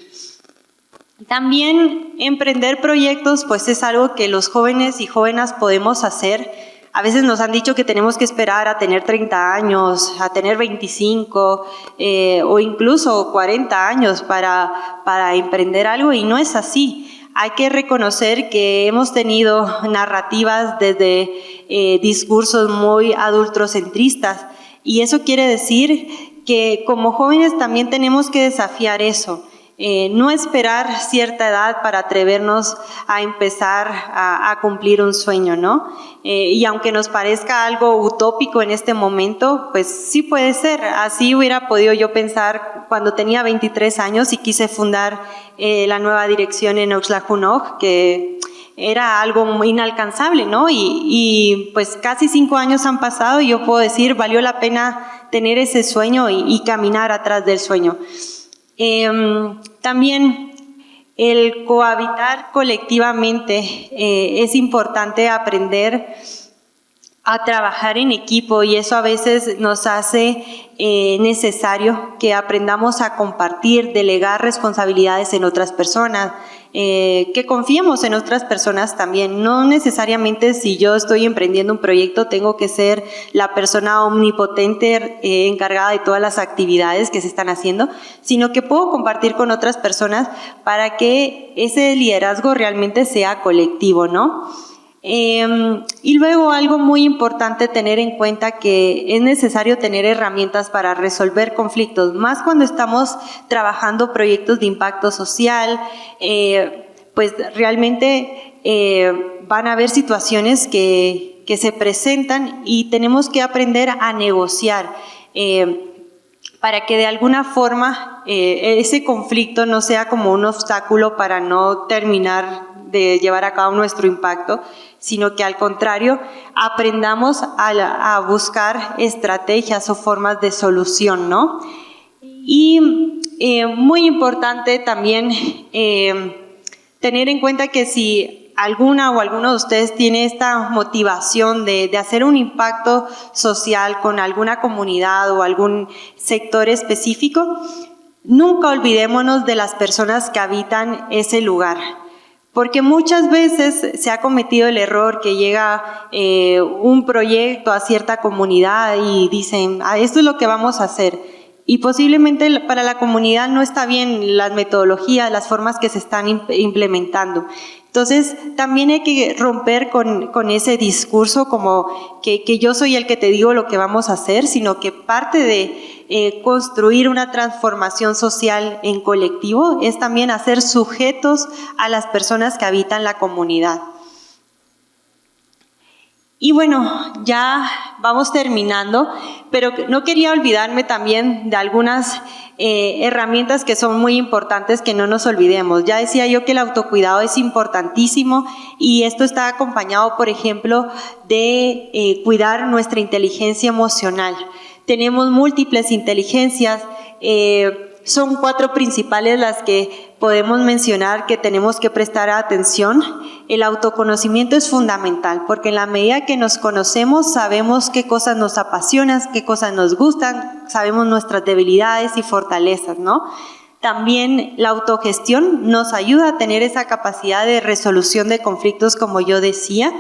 También emprender proyectos, pues es algo que los jóvenes y jóvenes podemos hacer. A veces nos han dicho que tenemos que esperar a tener 30 años, a tener 25 o incluso 40 años para emprender algo, y no es así. Hay que reconocer que hemos tenido narrativas desde discursos muy adultocentristas, y eso quiere decir que como jóvenes también tenemos que desafiar eso. No esperar cierta edad para atrevernos a empezar a cumplir un sueño, ¿no? Y aunque nos parezca algo utópico en este momento, pues sí puede ser. Así hubiera podido yo pensar cuando tenía 23 años y quise fundar la nueva dirección en Oxlajunog, que era algo muy inalcanzable, ¿no? Y pues casi 5 años han pasado y yo puedo decir, valió la pena tener ese sueño y caminar atrás del sueño. También el cohabitar colectivamente, es importante aprender a trabajar en equipo, y eso a veces nos hace necesario que aprendamos a compartir, delegar responsabilidades en otras personas, que confiemos en otras personas también. No necesariamente si yo estoy emprendiendo un proyecto tengo que ser la persona omnipotente encargada de todas las actividades que se están haciendo, sino que puedo compartir con otras personas para que ese liderazgo realmente sea colectivo, ¿no? Y luego algo muy importante tener en cuenta, que es necesario tener herramientas para resolver conflictos, más cuando estamos trabajando proyectos de impacto social. Pues realmente van a haber situaciones que se presentan y tenemos que aprender a negociar para que de alguna forma ese conflicto no sea como un obstáculo para no terminar de llevar a cabo nuestro impacto, sino que al contrario, aprendamos a buscar estrategias o formas de solución, ¿no? Y muy importante también tener en cuenta que si alguna o alguno de ustedes tiene esta motivación de hacer un impacto social con alguna comunidad o algún sector específico, nunca olvidémonos de las personas que habitan ese lugar. Porque muchas veces se ha cometido el error que llega un proyecto a cierta comunidad y dicen, esto es lo que vamos a hacer. Y posiblemente para la comunidad no está bien las metodologías, las formas que se están implementando. Entonces, también hay que romper con ese discurso como que yo soy el que te digo lo que vamos a hacer, sino que parte de construir una transformación social en colectivo es también hacer sujetos a las personas que habitan la comunidad. Y bueno, ya vamos terminando, pero no quería olvidarme también de algunas herramientas que son muy importantes que no nos olvidemos. Ya decía yo que el autocuidado es importantísimo y esto está acompañado, por ejemplo, de cuidar nuestra inteligencia emocional. Tenemos múltiples inteligencias, son 4 principales las que podemos mencionar que tenemos que prestar atención. El autoconocimiento es fundamental porque en la medida que nos conocemos sabemos qué cosas nos apasionan, qué cosas nos gustan, sabemos nuestras debilidades y fortalezas, ¿no? También la autogestión nos ayuda a tener esa capacidad de resolución de conflictos, como yo decía.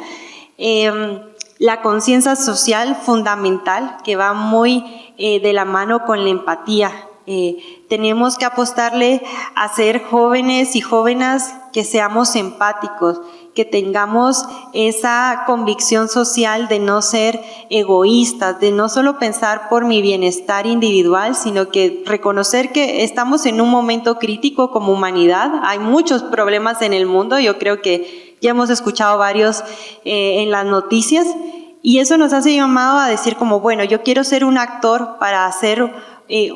La conciencia social fundamental que va muy de la mano con la empatía. Tenemos que apostarle a ser jóvenes y jóvenes que seamos empáticos, que tengamos esa convicción social de no ser egoístas, de no solo pensar por mi bienestar individual, sino que reconocer que estamos en un momento crítico como humanidad. Hay muchos problemas en el mundo, yo creo que ya hemos escuchado varios en las noticias, y eso nos hace llamado a decir como, bueno, yo quiero ser un actor para hacer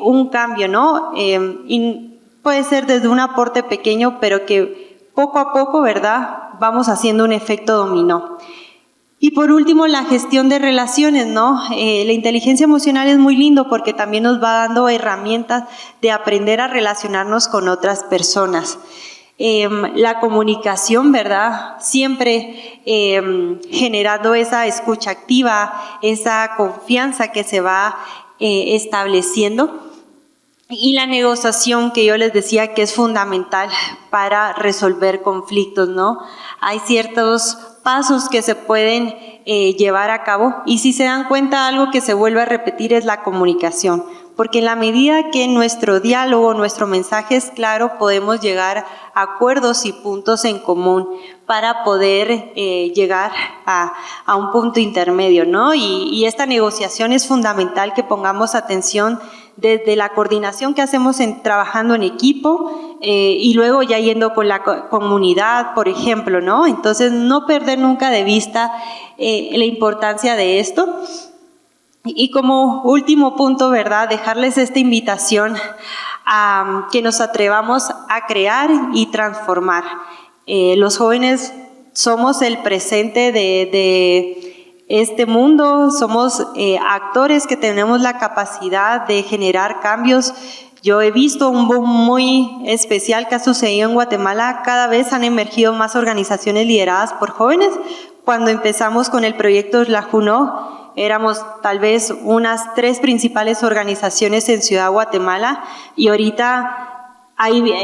un cambio, ¿no? Y puede ser desde un aporte pequeño, pero que poco a poco, ¿verdad?, vamos haciendo un efecto dominó. Y por último, la gestión de relaciones, ¿no? La inteligencia emocional es muy lindo porque también nos va dando herramientas de aprender a relacionarnos con otras personas. La comunicación, ¿verdad?, siempre generando esa escucha activa, esa confianza que se va estableciendo, y la negociación que yo les decía que es fundamental para resolver conflictos, ¿no? Hay ciertos pasos que se pueden llevar a cabo y si se dan cuenta algo que se vuelve a repetir es la comunicación, porque en la medida que nuestro diálogo, nuestro mensaje es claro, podemos llegar a acuerdos y puntos en común para poder llegar a un punto intermedio, ¿no? Y esta negociación es fundamental que pongamos atención desde la coordinación que hacemos trabajando en equipo y luego ya yendo con la comunidad, por ejemplo, ¿no? Entonces, no perder nunca de vista la importancia de esto. Y como último punto, ¿verdad?, dejarles esta invitación a que nos atrevamos a crear y transformar. Los jóvenes somos el presente de este mundo, somos actores que tenemos la capacidad de generar cambios. Yo he visto un boom muy especial que ha sucedido en Guatemala. Cada vez han emergido más organizaciones lideradas por jóvenes. Cuando empezamos con el proyecto Oslahunoj, éramos tal vez unas 3 principales organizaciones en Ciudad Guatemala y ahorita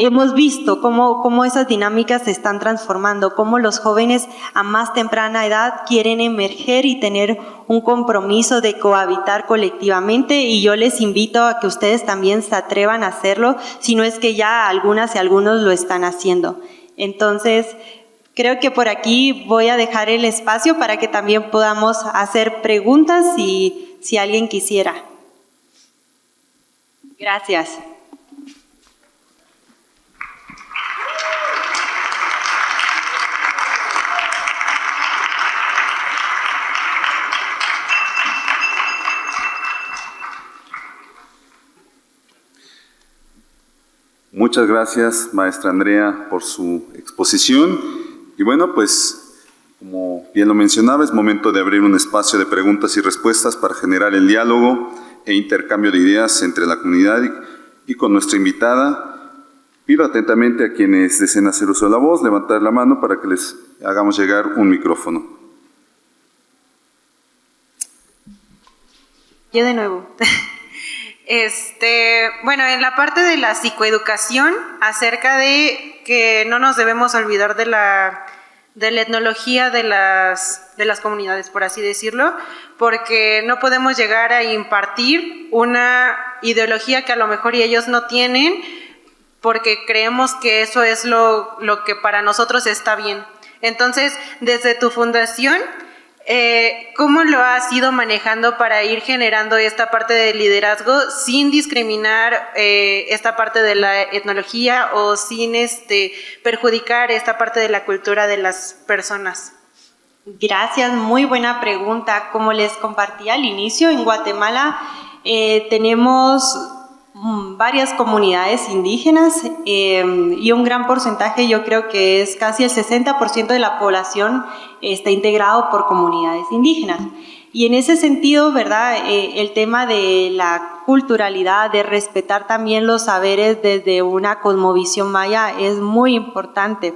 hemos visto cómo esas dinámicas se están transformando, cómo los jóvenes a más temprana edad quieren emerger y tener un compromiso de cohabitar colectivamente, y yo les invito a que ustedes también se atrevan a hacerlo, si no es que ya algunas y algunos lo están haciendo. Entonces, creo que por aquí voy a dejar el espacio para que también podamos hacer preguntas si alguien quisiera. Gracias. Muchas gracias, maestra Andrea, por su exposición. Y bueno, pues, como bien lo mencionaba, es momento de abrir un espacio de preguntas y respuestas para generar el diálogo e intercambio de ideas entre la comunidad y con nuestra invitada. Pido atentamente a quienes deseen hacer uso de la voz, levantar la mano para que les hagamos llegar un micrófono. Yo de nuevo. Bueno, en la parte de la psicoeducación, acerca de que no nos debemos olvidar de la etnología de las comunidades, por así decirlo, porque no podemos llegar a impartir una ideología que a lo mejor ellos no tienen, porque creemos que eso es lo que para nosotros está bien. Entonces, desde tu fundación, ¿cómo lo has ido manejando para ir generando esta parte de liderazgo sin discriminar esta parte de la etnología o sin perjudicar esta parte de la cultura de las personas? Gracias, muy buena pregunta. Como les compartí al inicio, en Guatemala tenemos varias comunidades indígenas y un gran porcentaje, yo creo que es casi el 60% de la población está integrado por comunidades indígenas. Y en ese sentido, ¿verdad? El tema de la culturalidad, de respetar también los saberes desde una cosmovisión maya es muy importante.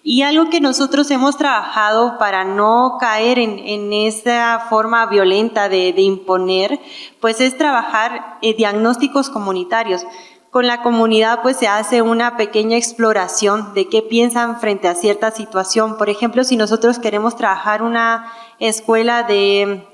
Y algo que nosotros hemos trabajado para no caer en esa forma violenta de imponer, pues es trabajar diagnósticos comunitarios. Con la comunidad pues se hace una pequeña exploración de qué piensan frente a cierta situación. Por ejemplo, si nosotros queremos trabajar una escuela de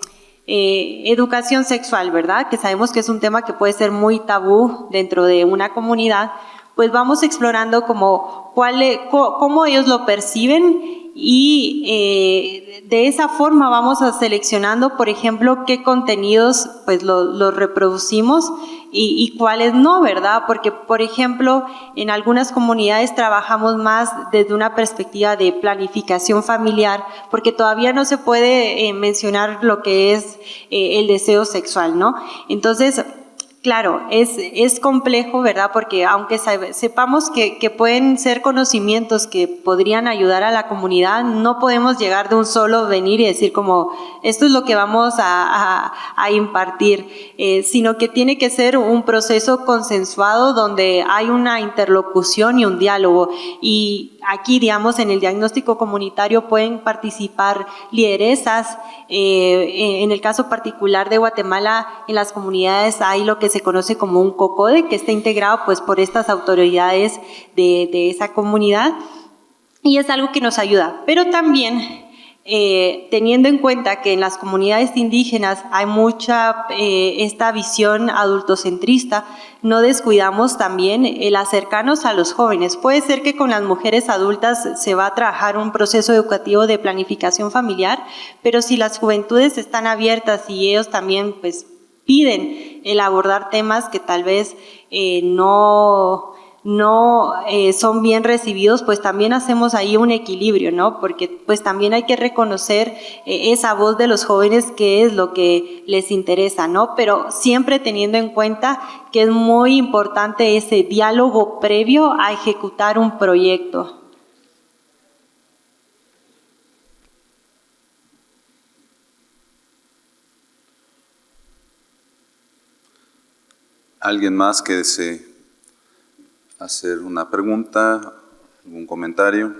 educación sexual, ¿verdad? Que sabemos que es un tema que puede ser muy tabú dentro de una comunidad, pues vamos explorando cómo ellos lo perciben y de esa forma vamos seleccionando, por ejemplo, qué contenidos pues los reproducimos y cuáles no, ¿verdad? Porque, por ejemplo, en algunas comunidades trabajamos más desde una perspectiva de planificación familiar, porque todavía no se puede mencionar lo que es el deseo sexual, ¿no? Entonces, claro, es complejo, ¿verdad? Porque aunque sepamos que pueden ser conocimientos que podrían ayudar a la comunidad, no podemos llegar de un solo venir y decir como, esto es lo que vamos a impartir, sino que tiene que ser un proceso consensuado donde hay una interlocución y un diálogo. Y aquí, digamos, en el diagnóstico comunitario pueden participar lideresas. En el caso particular de Guatemala, en las comunidades hay lo que se conoce como un COCODE, que está integrado pues por estas autoridades de esa comunidad, y es algo que nos ayuda. Pero también teniendo en cuenta que en las comunidades indígenas hay mucha esta visión adultocentrista, no descuidamos también el acercarnos a los jóvenes. Puede ser que con las mujeres adultas se va a trabajar un proceso educativo de planificación familiar, pero si las juventudes están abiertas y ellos también pues piden el abordar temas que tal vez no son bien recibidos, pues también hacemos ahí un equilibrio, ¿no? Porque pues también hay que reconocer esa voz de los jóvenes, que es lo que les interesa, ¿no? Pero siempre teniendo en cuenta que es muy importante ese diálogo previo a ejecutar un proyecto. ¿Alguien más que desee hacer una pregunta, algún comentario?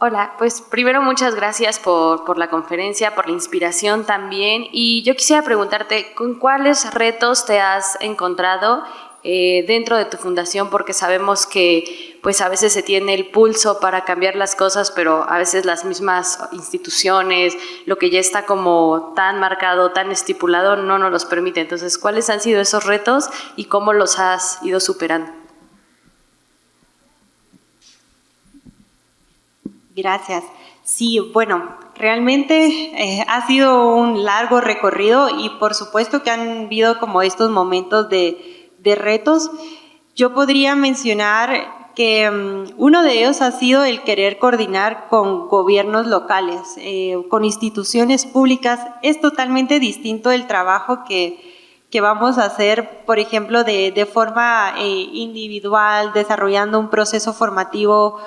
Hola, pues primero muchas gracias por la conferencia, por la inspiración también. Y yo quisiera preguntarte, ¿con cuáles retos te has encontrado dentro de tu fundación? Porque sabemos que pues a veces se tiene el pulso para cambiar las cosas, pero a veces las mismas instituciones, lo que ya está como tan marcado, tan estipulado, no nos los permite. Entonces, ¿cuáles han sido esos retos y cómo los has ido superando? Gracias. Sí, bueno, realmente ha sido un largo recorrido y por supuesto que han habido como estos momentos de retos. Yo podría mencionar que uno de ellos ha sido el querer coordinar con gobiernos locales, con instituciones públicas. Es totalmente distinto el trabajo que vamos a hacer, por ejemplo, de forma individual, desarrollando un proceso formativo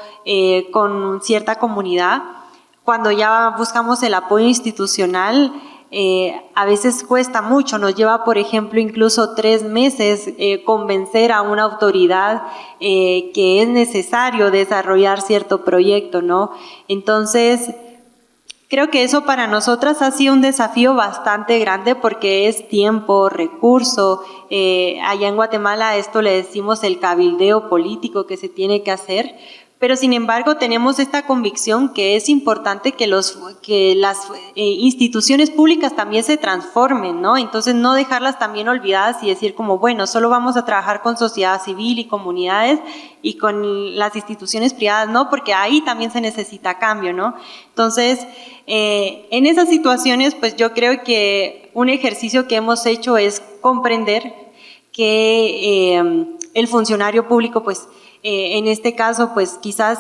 con cierta comunidad. Cuando ya buscamos el apoyo institucional, a veces cuesta mucho, nos lleva, por ejemplo, incluso 3 meses convencer a una autoridad que es necesario desarrollar cierto proyecto, ¿no? Entonces, creo que eso para nosotras ha sido un desafío bastante grande porque es tiempo, recurso. Allá en Guatemala esto le decimos el cabildeo político que se tiene que hacer, pero sin embargo tenemos esta convicción que es importante que las instituciones públicas también se transformen, ¿no? Entonces no dejarlas también olvidadas y decir como, bueno, solo vamos a trabajar con sociedad civil y comunidades y con las instituciones privadas, ¿no? Porque ahí también se necesita cambio, ¿no? Entonces, en esas situaciones, pues yo creo que un ejercicio que hemos hecho es comprender que el funcionario público, pues, en este caso, pues quizás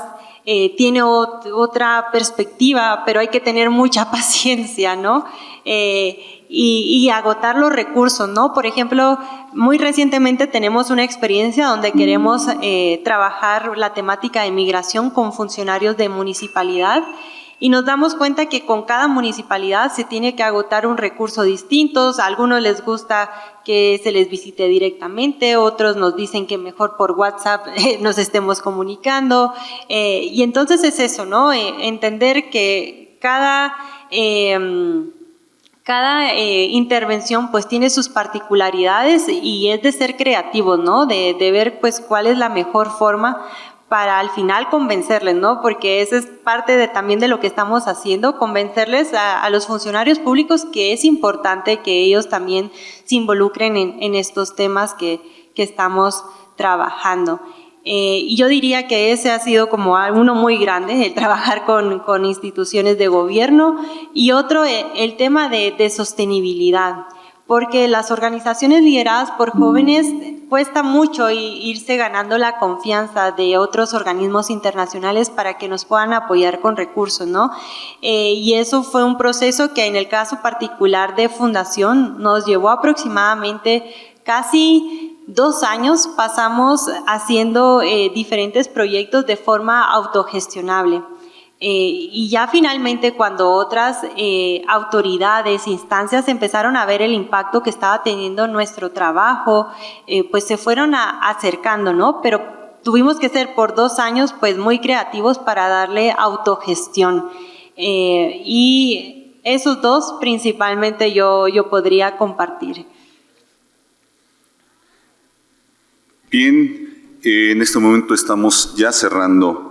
tiene otra perspectiva, pero hay que tener mucha paciencia, ¿no? Y agotar los recursos, ¿no? Por ejemplo, muy recientemente tenemos una experiencia donde queremos trabajar la temática de migración con funcionarios de municipalidad. Y nos damos cuenta que con cada municipalidad se tiene que agotar un recurso distinto. A algunos les gusta que se les visite directamente, otros nos dicen que mejor por WhatsApp nos estemos comunicando. Y entonces es eso, ¿no? Entender que cada intervención pues tiene sus particularidades y es de ser creativos, ¿no? De ver pues cuál es la mejor forma para al final convencerles, ¿no? Porque esa es parte también de lo que estamos haciendo, convencerles a los funcionarios públicos que es importante que ellos también se involucren en estos temas que estamos trabajando. Y yo diría que ese ha sido como uno muy grande, el trabajar con instituciones de gobierno, y otro, el tema de sostenibilidad. Porque las organizaciones lideradas por jóvenes cuesta mucho irse ganando la confianza de otros organismos internacionales para que nos puedan apoyar con recursos, ¿no? Y eso fue un proceso que en el caso particular de Fundación nos llevó aproximadamente casi 2 años, pasamos haciendo diferentes proyectos de forma autogestionable. Y ya finalmente cuando otras autoridades, instancias empezaron a ver el impacto que estaba teniendo nuestro trabajo, pues se fueron acercando, ¿no? Pero tuvimos que ser por 2 años pues muy creativos para darle autogestión. Y esos 2 principalmente yo podría compartir. Bien, en este momento estamos ya cerrando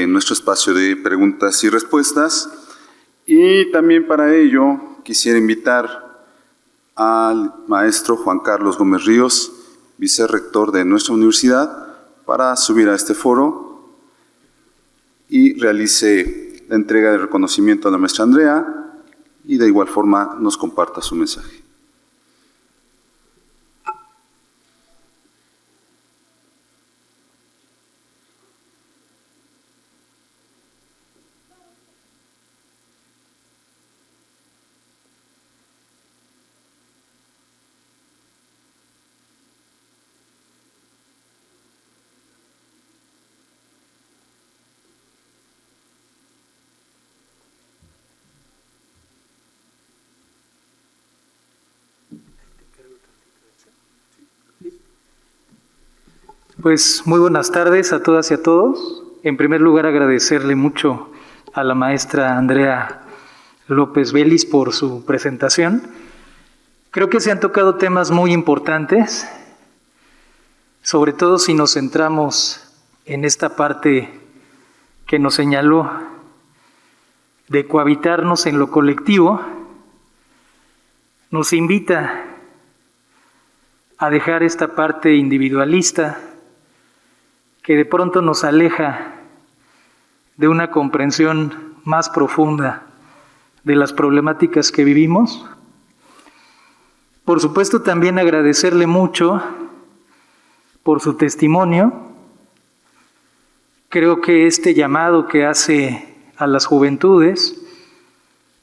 nuestro espacio de preguntas y respuestas, y también para ello quisiera invitar al maestro Juan Carlos Gómez Ríos, vicerrector de nuestra universidad, para subir a este foro y realice la entrega de reconocimiento a la maestra Andrea y de igual forma nos comparta su mensaje. Pues muy buenas tardes a todas y a todos. En primer lugar, agradecerle mucho a la maestra Andrea López Vélez por su presentación. Creo que se han tocado temas muy importantes, sobre todo si nos centramos en esta parte que nos señaló de cohabitarnos en lo colectivo. Nos invita a dejar esta parte individualista que de pronto nos aleja de una comprensión más profunda de las problemáticas que vivimos. Por supuesto, también agradecerle mucho por su testimonio, creo que este llamado que hace a las juventudes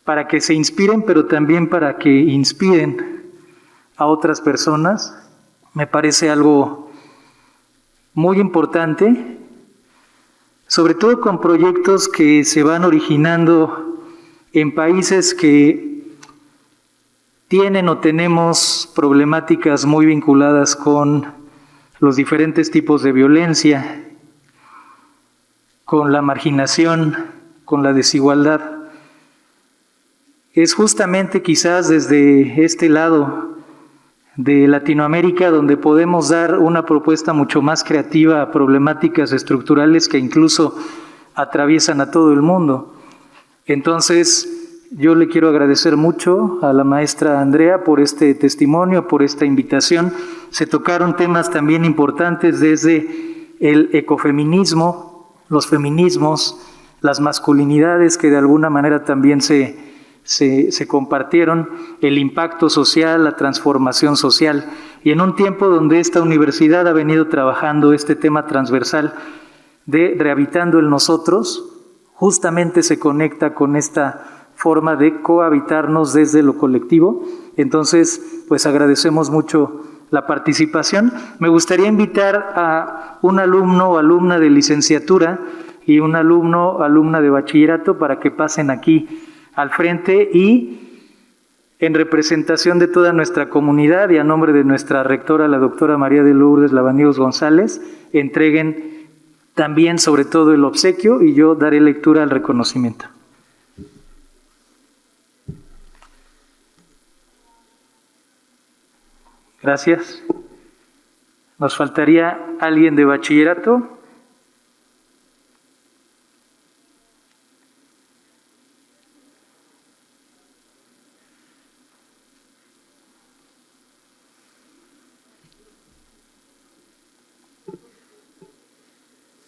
para que se inspiren, pero también para que inspiren a otras personas, me parece algo muy importante, sobre todo con proyectos que se van originando en países que tienen o tenemos problemáticas muy vinculadas con los diferentes tipos de violencia, con la marginación, con la desigualdad. Es justamente quizás desde este lado de Latinoamérica donde podemos dar una propuesta mucho más creativa a problemáticas estructurales que incluso atraviesan a todo el mundo. Entonces, yo le quiero agradecer mucho a la maestra Andrea por este testimonio, por esta invitación. Se tocaron temas también importantes desde el ecofeminismo, los feminismos, las masculinidades que de alguna manera también se compartieron, el impacto social, la transformación social. Y en un tiempo donde esta universidad ha venido trabajando este tema transversal de Rehabitando el Nosotros, justamente se conecta con esta forma de cohabitarnos desde lo colectivo. Entonces, pues agradecemos mucho la participación. Me gustaría invitar a un alumno o alumna de licenciatura y un alumno o alumna de bachillerato para que pasen aquí al frente y en representación de toda nuestra comunidad y a nombre de nuestra rectora, la doctora María de Lourdes Lavaniegos González, entreguen también sobre todo el obsequio y yo daré lectura al reconocimiento. Gracias. ¿Nos faltaría alguien de bachillerato?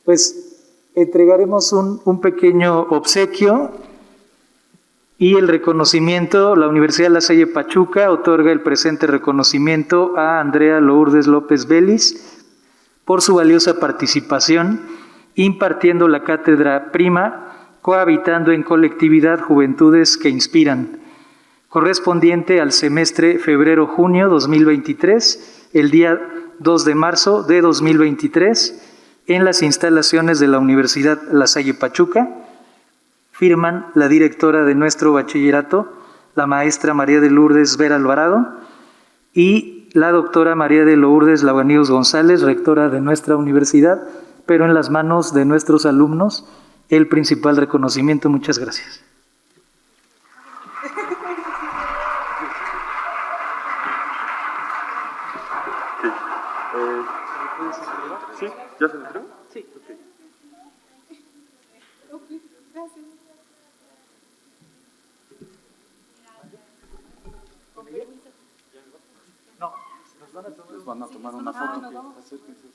Pues entregaremos un pequeño obsequio y el reconocimiento. La Universidad La Salle Pachuca otorga el presente reconocimiento a Andrea Lourdes López Vélez por su valiosa participación impartiendo la cátedra prima Cohabitando en Colectividad Juventudes que Inspiran, correspondiente al semestre febrero-junio 2023, el día 2 de marzo de 2023, en las instalaciones de la Universidad La Salle Pachuca. Firman la directora de nuestro bachillerato, la maestra María de Lourdes Vera Alvarado, y la doctora María de Lourdes Lavaniegos González, rectora de nuestra universidad, pero en las manos de nuestros alumnos, el principal reconocimiento. Muchas gracias. ¿Sí? ¿Ya se entregó? Sí. No, nos van a tomar una foto. Acérquense.